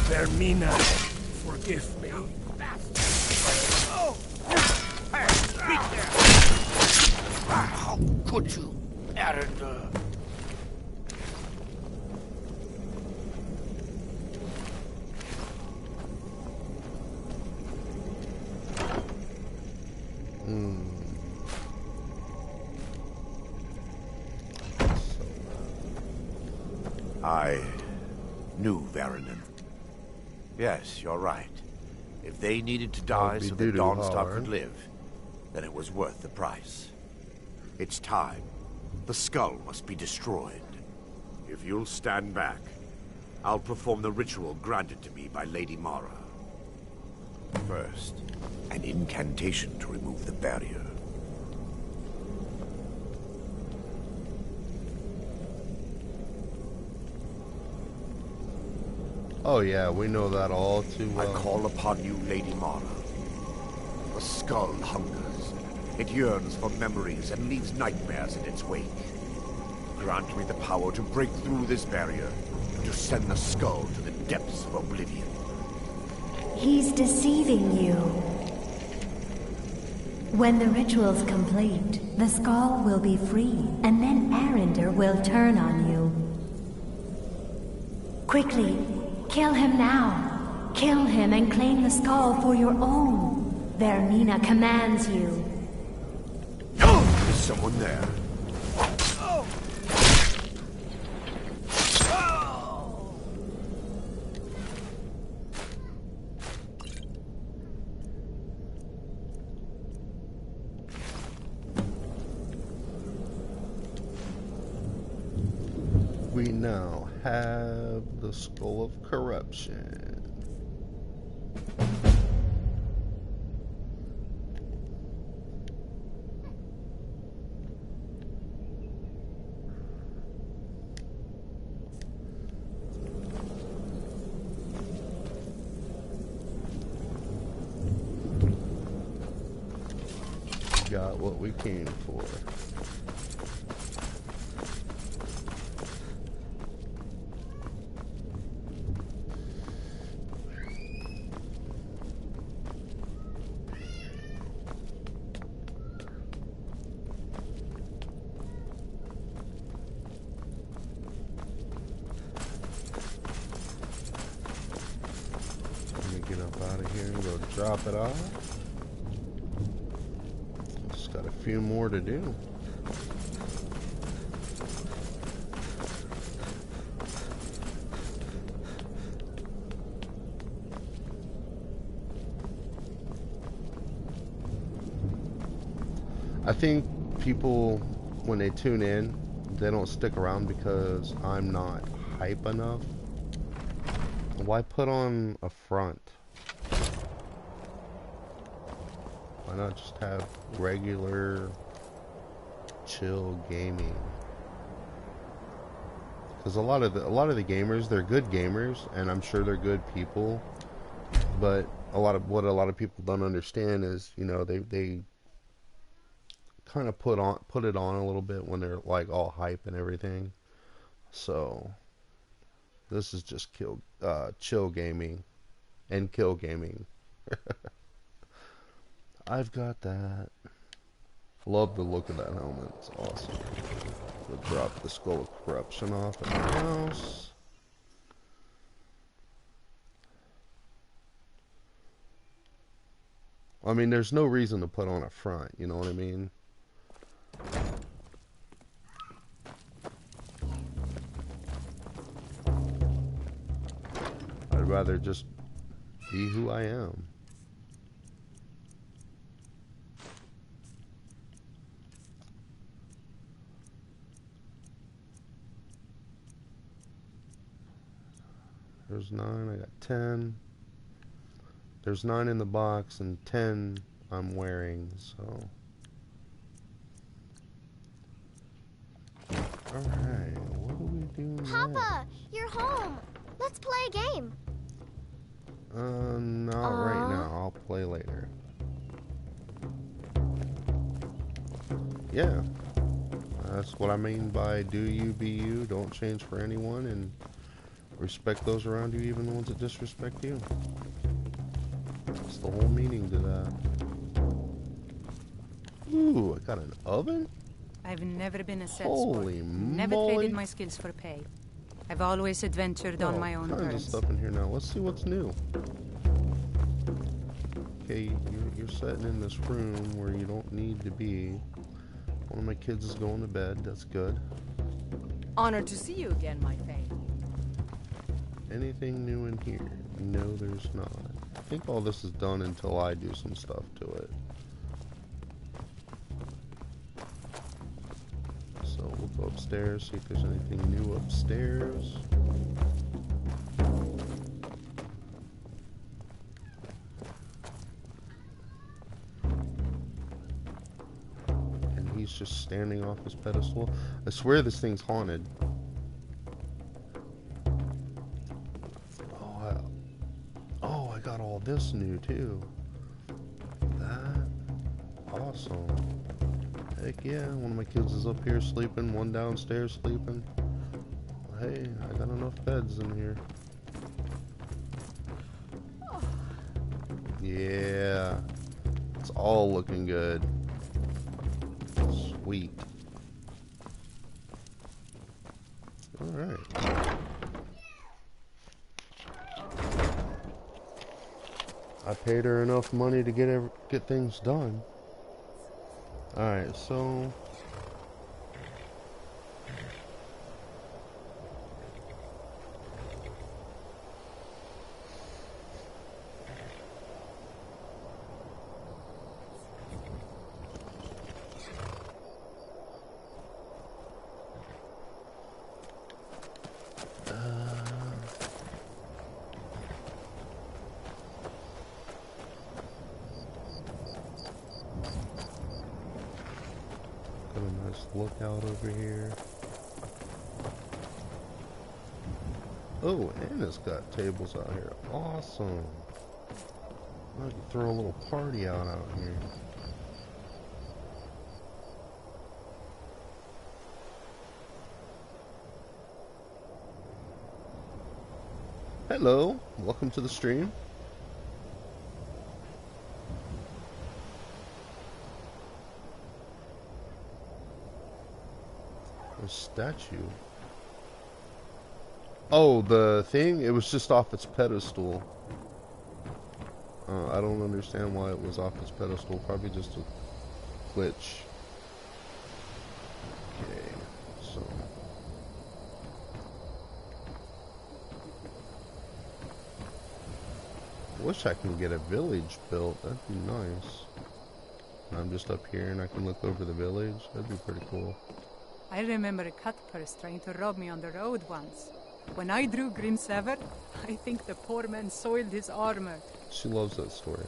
Vermina, forgive me. How could you, Erender? I knew Varinan. Yes, you're right. If they needed to die so that Dawnstar could live, then it was worth the price. It's time. The skull must be destroyed. If you'll stand back, I'll perform the ritual granted to me by Lady Mara. First, an incantation to remove the barrier. Oh yeah, we know that all too well. I call upon you, Lady Mara. The skull hungers. It yearns for memories and leaves nightmares in its wake. Grant me the power to break through this barrier, and to send the skull to the depths of oblivion. He's deceiving you. When the ritual's complete, the skull will be free, and then Arender will turn on you. Quickly, kill him now. Kill him and claim the skull for your own. Vernina commands you. Is someone there? We now have the Skull of Corruption. Got what we came for. Get up out of here and go drop it off. Just got a few more to do. I think people, when they tune in, they don't stick around because I'm not hype enough. Why put on a front? Why not just have regular, chill gaming? Because a lot of the gamers, they're good gamers, and I'm sure they're good people. But what a lot of people don't understand is, you know, they kind of put it on a little bit when they're like all hype and everything. So this is just chill gaming and kill gaming. I've got that. Love the look of that helmet. It's awesome. We'll drop the Skull of Corruption off at the house. I mean, there's no reason to put on a front, you know what I mean? I'd rather just be who I am. There's 9, I got 10. There's 9 in the box and 10 I'm wearing, so. Alright, what do we do Papa, next? you're home. Let's play a game. Not right now. I'll play later. Yeah. That's what I mean by do you be you, don't change for anyone, and respect those around you, even the ones that disrespect you. That's the whole meaning to that. Ooh, I got an oven? I've never been a set Holy sport. Never moly. traded my skills for pay. I've always adventured on my own All kinds of terms. stuff in here now. Let's see what's new. Okay, you're sitting in this room where you don't need to be. One of my kids is going to bed. That's good. Honored to see you again, my Faye. Anything new in here? No, there's not. I think all this is done until I do some stuff to it. So we'll go upstairs, see if there's anything new upstairs. And he's just standing off his pedestal. I swear this thing's haunted. Oh, I got all this new too. That. Awesome. Heck yeah, one of my kids is up here sleeping, one downstairs sleeping. Hey, I got enough beds in here. Yeah, it's all looking good. Sweet. Alright. I paid her enough money to get things done. Alright, so got a nice lookout over here. Oh, and it's got tables out here. Awesome. I can throw a little party out here. Hello, welcome to the stream. A statue. Oh, the thing? It was just off its pedestal. I don't understand why it was off its pedestal. Probably just a glitch. Okay, so. Wish I can get a village built. That'd be nice. I'm just up here and I can look over the village. That'd be pretty cool. I remember a cutpurse trying to rob me on the road once. When I drew Grimsever, I think the poor man soiled his armor. She loves that story.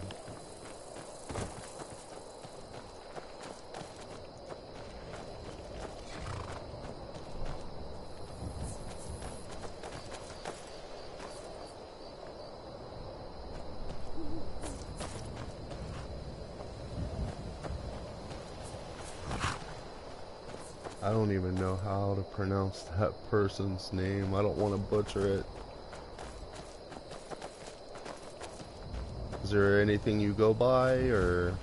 I don't even know how to pronounce that person's name. I don't want to butcher it. Is there anything you go by, or?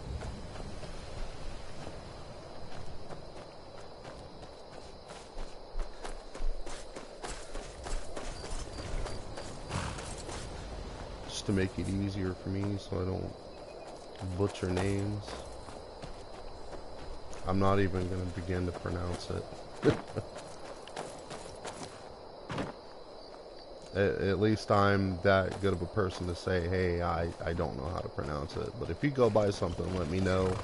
Just to make it easier for me so I don't butcher names. I'm not even going to begin to pronounce it. At least I'm that good of a person to say, hey, I don't know how to pronounce it. But if you go by something, let me know,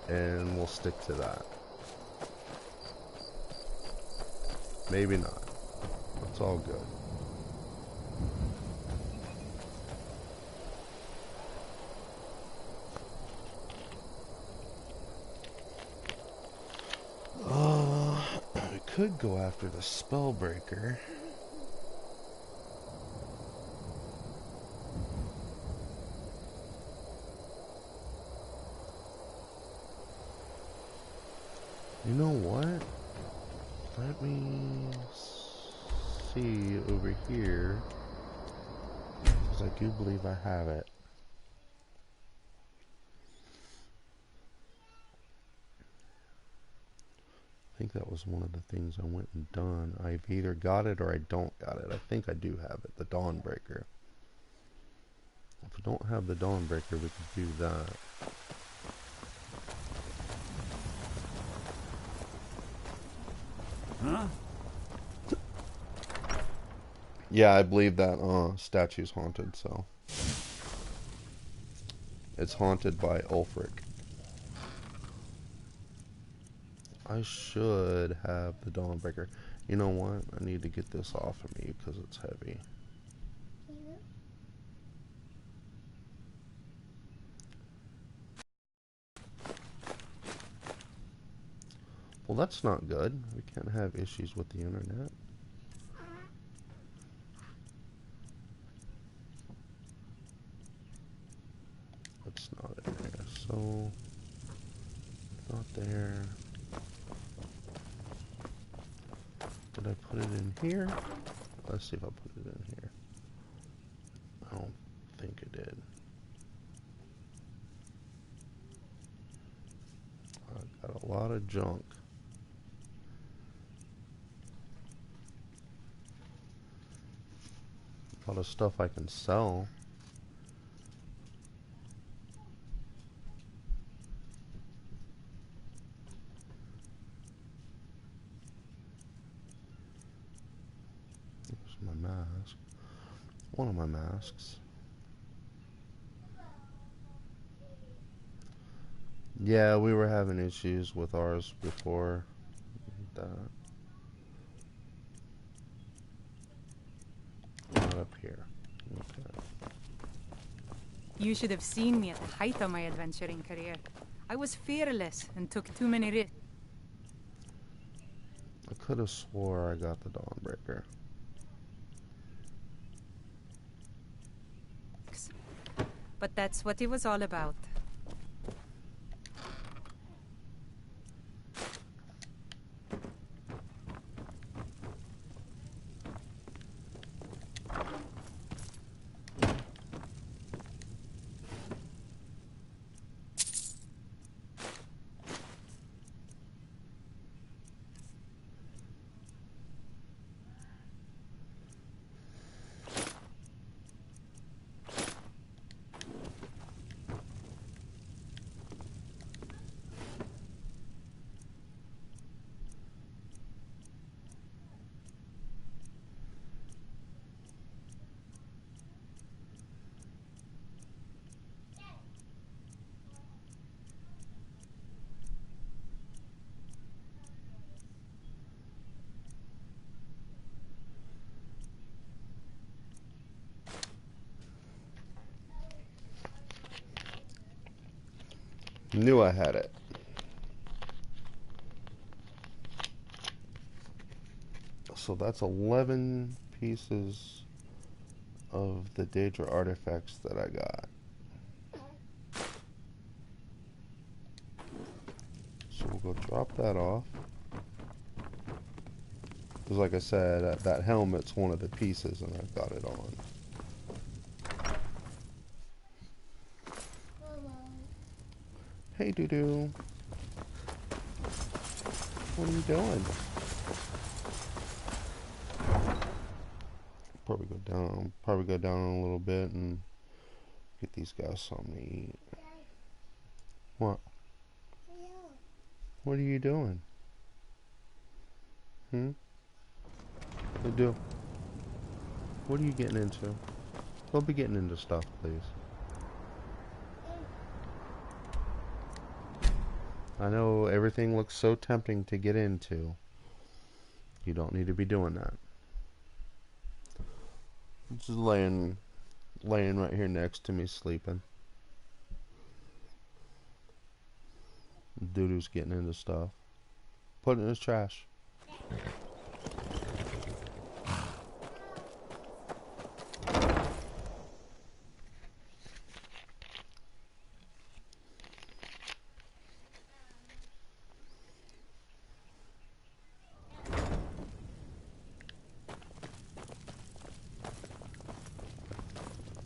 and we'll stick to that. Maybe not. It's all good. I could go after the Spellbreaker. You know what? Let me see over here, because I do believe I have it. I think that was one of the things I went and done. I've either got it or I don't got it. I think I do have it, the Dawnbreaker. If we don't have the Dawnbreaker, we could do that. Huh? Yeah, I believe that statue's haunted, so. It's haunted by Ulfric. I should have the Dawnbreaker. You know what? I need to get this off of me because it's heavy. Well, that's not good. We can't have issues with the internet. That's not in there. So Not there. Did I put it in here? Let's see if I put it in here. I don't think it did. I got a lot of junk. A lot of stuff I can sell. Here's my mask. One of my masks. Yeah, we were having issues with ours before that. Not up here. Okay. You should have seen me at the height of my adventuring career. I was fearless and took too many risks. I could have swore I got the Dawnbreaker. But that's what it was all about. Knew I had it. So that's 11 pieces of the Daedra artifacts that I got. So we'll go drop that off. Because like I said, that helmet's one of the pieces and I've got it on. Hey, doo-doo. What are you doing? Probably go down a little bit and get these guys something to eat. What? What are you doing? What do? What are you getting into? Don't be getting into stuff, please. I know everything looks so tempting to get into. You don't need to be doing that. Just laying right here next to me sleeping. Doo-doo's getting into stuff. Put it in his trash.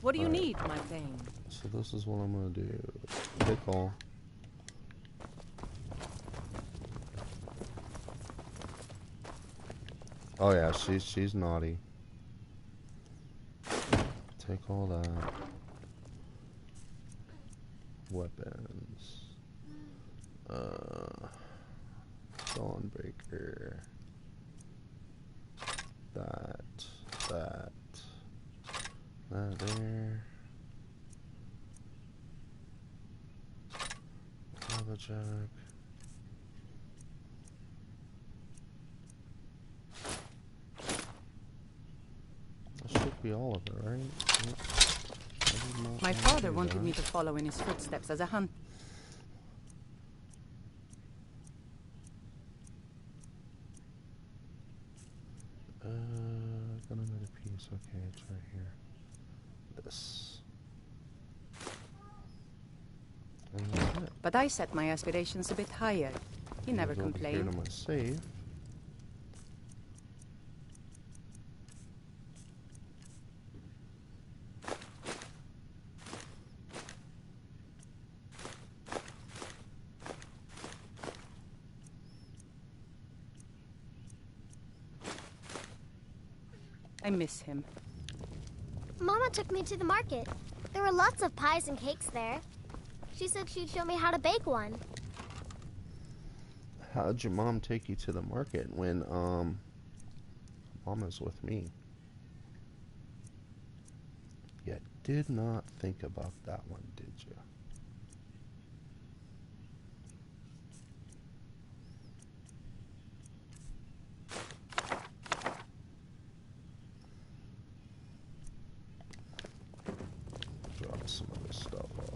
What do you need, my thing? So this is what I'm gonna do. Pickle. Oh yeah, she's naughty. Take all that. Weapons. Dawnbreaker. That there. Lava jack. That should be all of it, right? Yep. My father wanted me to follow in his footsteps as a hunter. Got another piece. Okay, it's right here. This. And that's it. But I set my aspirations a bit higher. He never Go over here complained. to my save. I miss him. Mama took me to the market. There were lots of pies and cakes there. She said she'd show me how to bake one. How'd your mom take you to the market when, Mama's with me? You did not think about that one, did you? Drop some of this stuff off.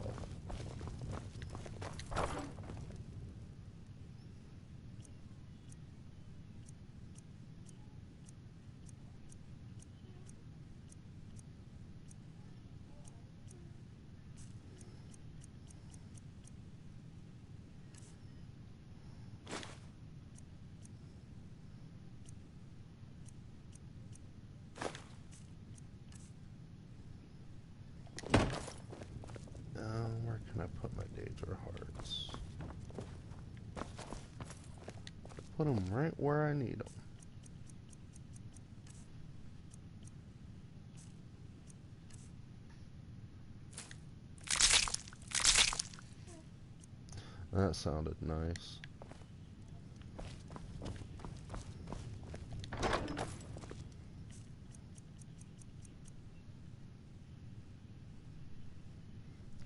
Where can I put my Daedra hearts? Put them right where I need them. That sounded nice.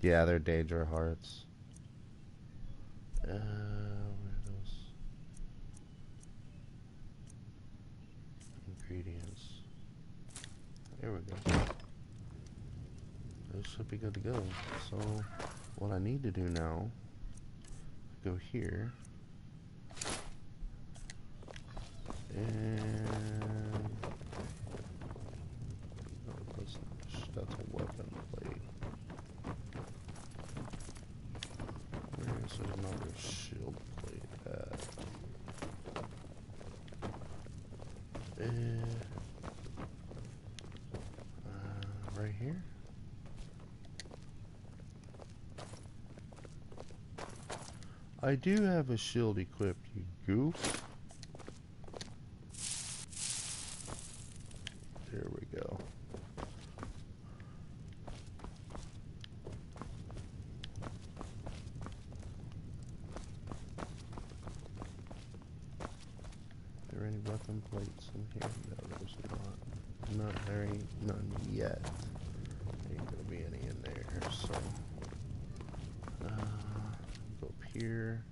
Yeah, they're Daedra hearts. Where are those ingredients? There we go. Those should be good to go. So, what I need to do now, go here, and that's a weapon plate. Where's another shield plate at? Right here. I do have a shield equipped, you goof. There we go. Are there any weapon plates in here? No, there's not. There ain't none yet. There ain't gonna be any in there, so go up here.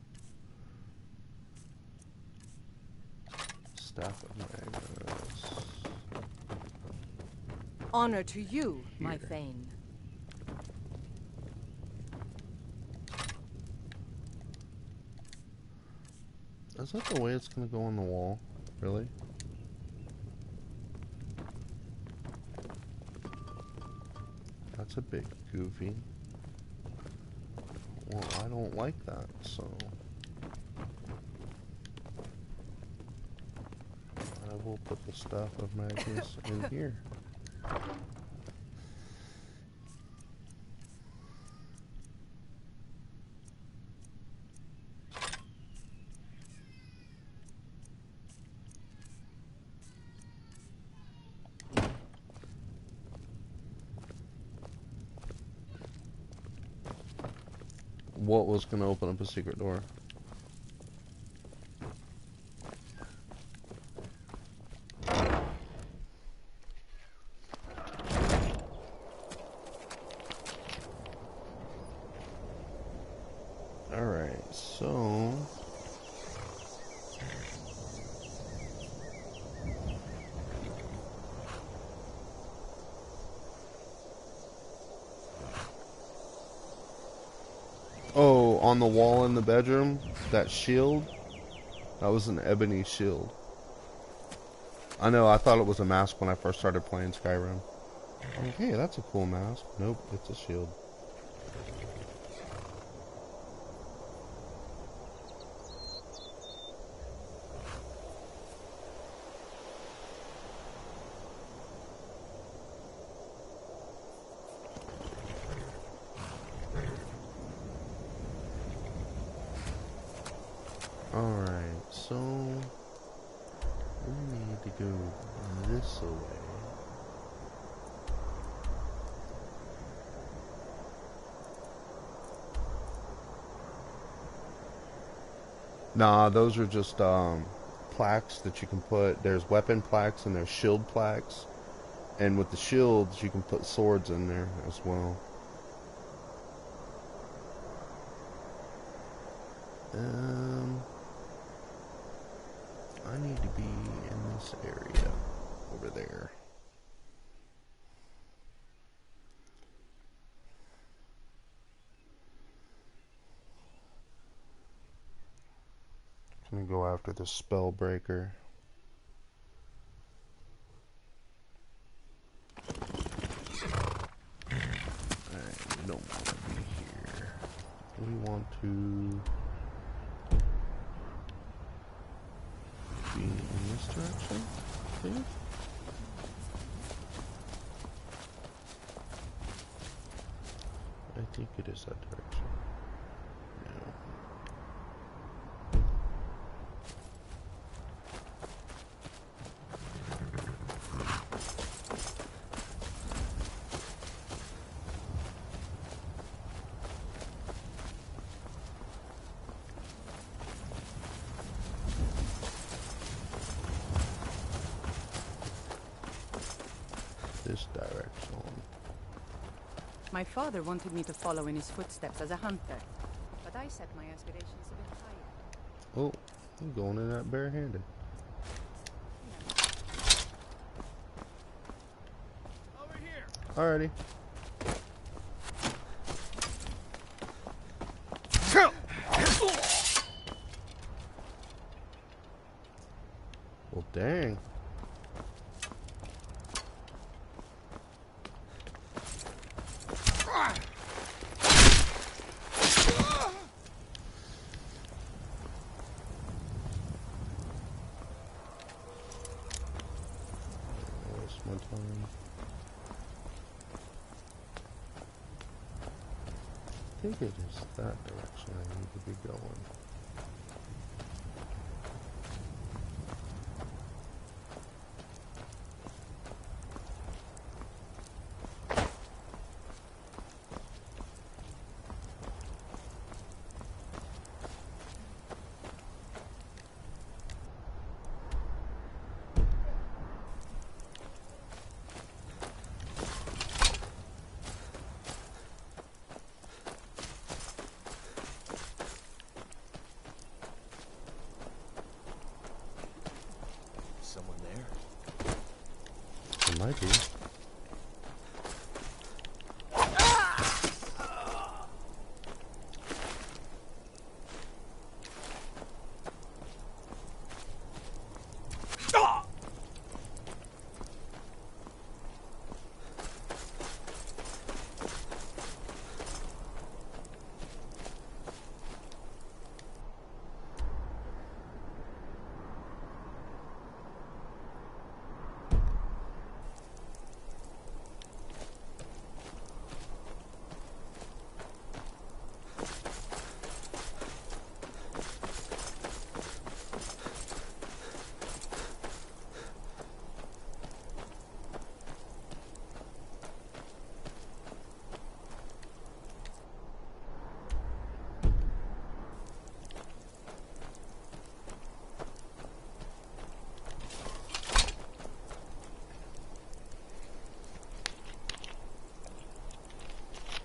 Staff of Magnus. Honor to you, Here. my Thane. Is that the way it's gonna go on the wall? Really? That's a bit goofy. Well, I don't like that, so I will put the Staff of Magnus in here. What was going to open up a secret door? Alright, so oh, on the wall in the bedroom, that shield, that was an ebony shield. I know, I thought it was a mask when I first started playing Skyrim. I'm like, hey, that's a cool mask. Nope, it's a shield. Alright, so we need to go this way. Nah, those are just plaques that you can put. There's weapon plaques and there's shield plaques. And with the shields, you can put swords in there as well. I need to be in this area over there. I'm gonna go after the spell breaker. Alright, we don't want to be here. We want to be in this direction, I think. I think it is that direction. No. This direction. My father wanted me to follow in his footsteps as a hunter, but I set my aspirations a bit higher. Oh, I'm going in that barehanded. Over here. Alrighty. Well, dang. Waste my time. I think it is that direction I need to be going. Someone there? It might be.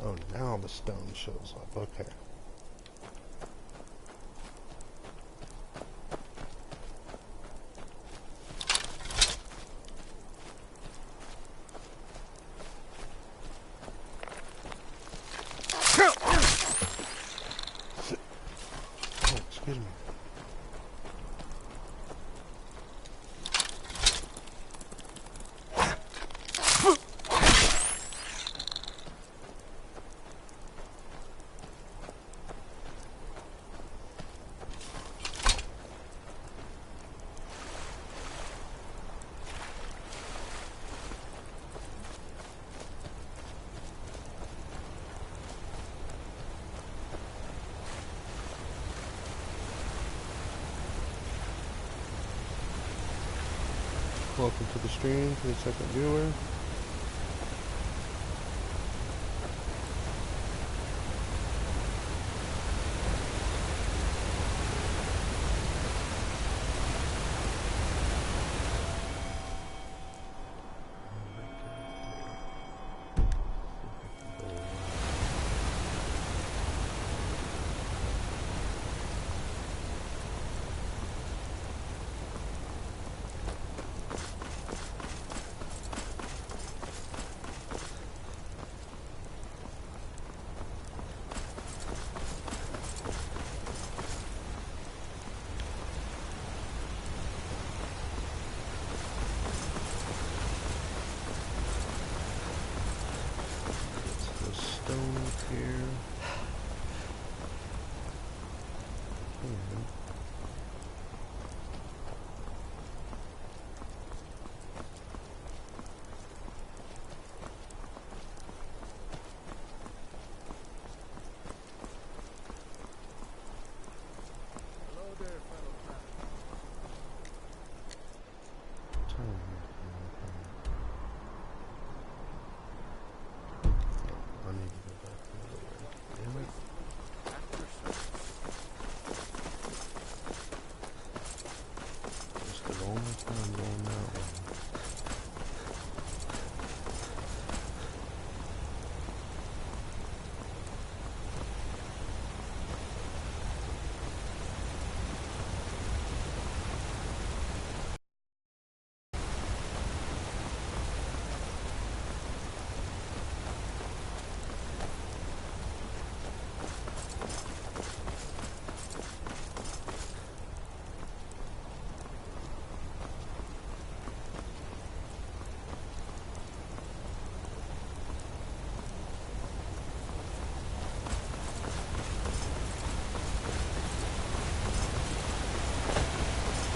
Oh, now the stone shows up. Okay. Oh, excuse me. Welcome to the stream, to the second viewer.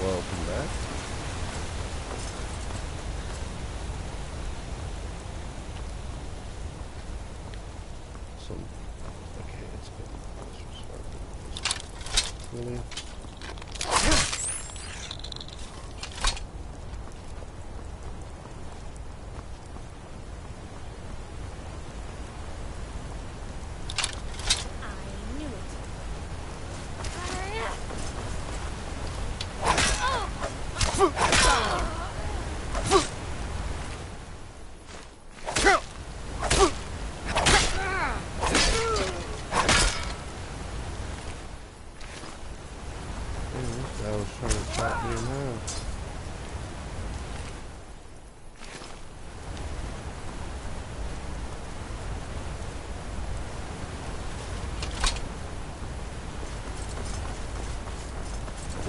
Welcome back. Okay, it's good. Really?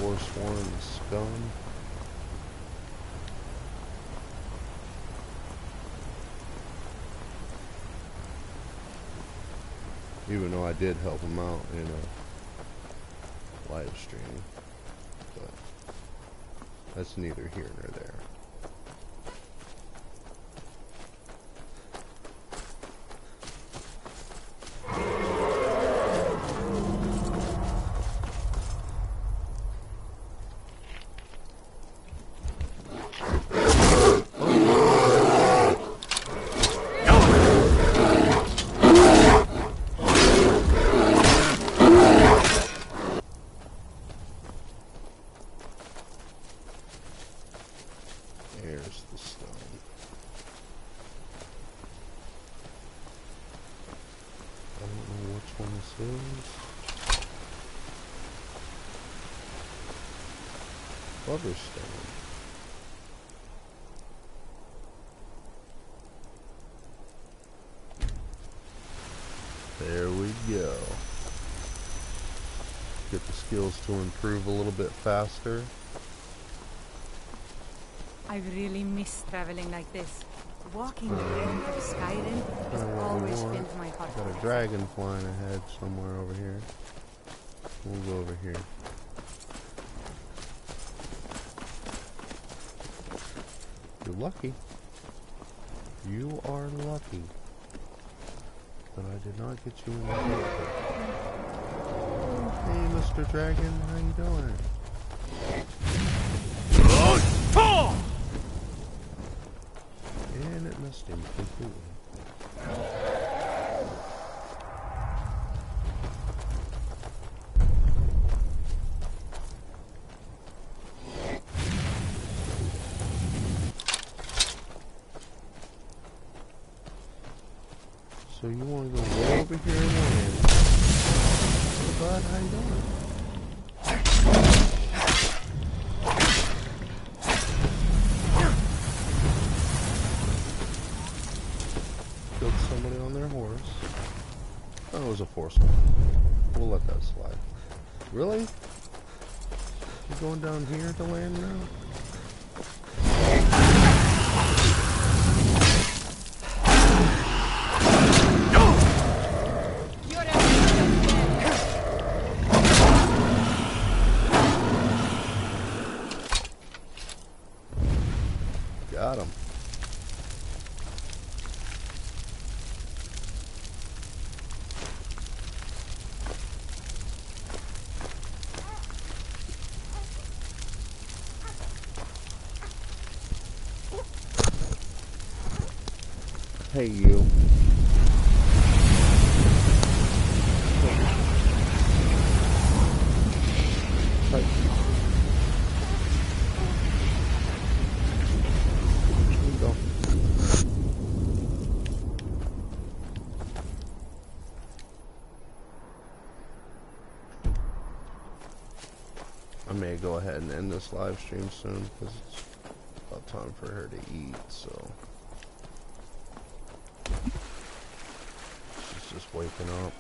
Forsworn scum. Even though I did help him out in a live stream, but that's neither here nor there. Stone. There we go. Get the skills to improve a little bit faster. I really miss traveling like this. Walking the road of Skyrim has always filled my heart. Got a dragon flying ahead somewhere over here. We'll go over here. You're lucky. You are lucky that I did not get you in the vehicle. Hey, Mr. Dragon, how you doing? Missed him completely. So you want to go way over here and land. Hey bud, how you doing? Killed somebody on their horse. Oh, it was a forceman. We'll let that slide. Really? You going down here to land now? Got him. Hey, you. Right. Here you go. I may go ahead and end this live stream soon because it's about time for her to eat, so. She's just waking up.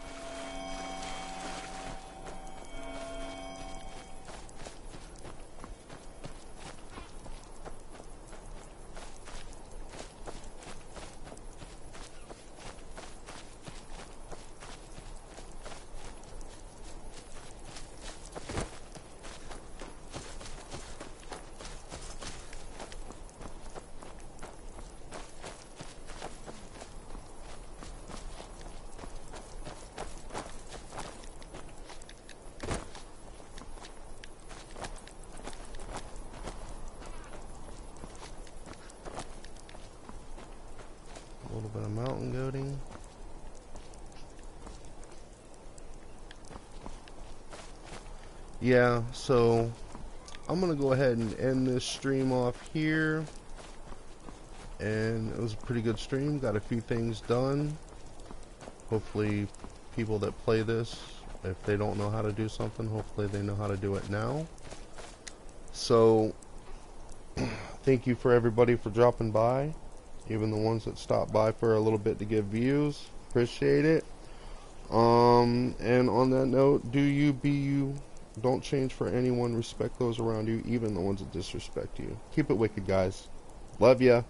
A little bit of mountain goating. Yeah, so I'm gonna go ahead and end this stream off here. And it was a pretty good stream. Got a few things done. Hopefully people that play this, if they don't know how to do something, hopefully they know how to do it now. So thank you for everybody for dropping by. Even the ones that stopped by for a little bit to give views. Appreciate it. And on that note, do you be you. Don't change for anyone. Respect those around you, even the ones that disrespect you. Keep it wicked, guys. Love ya.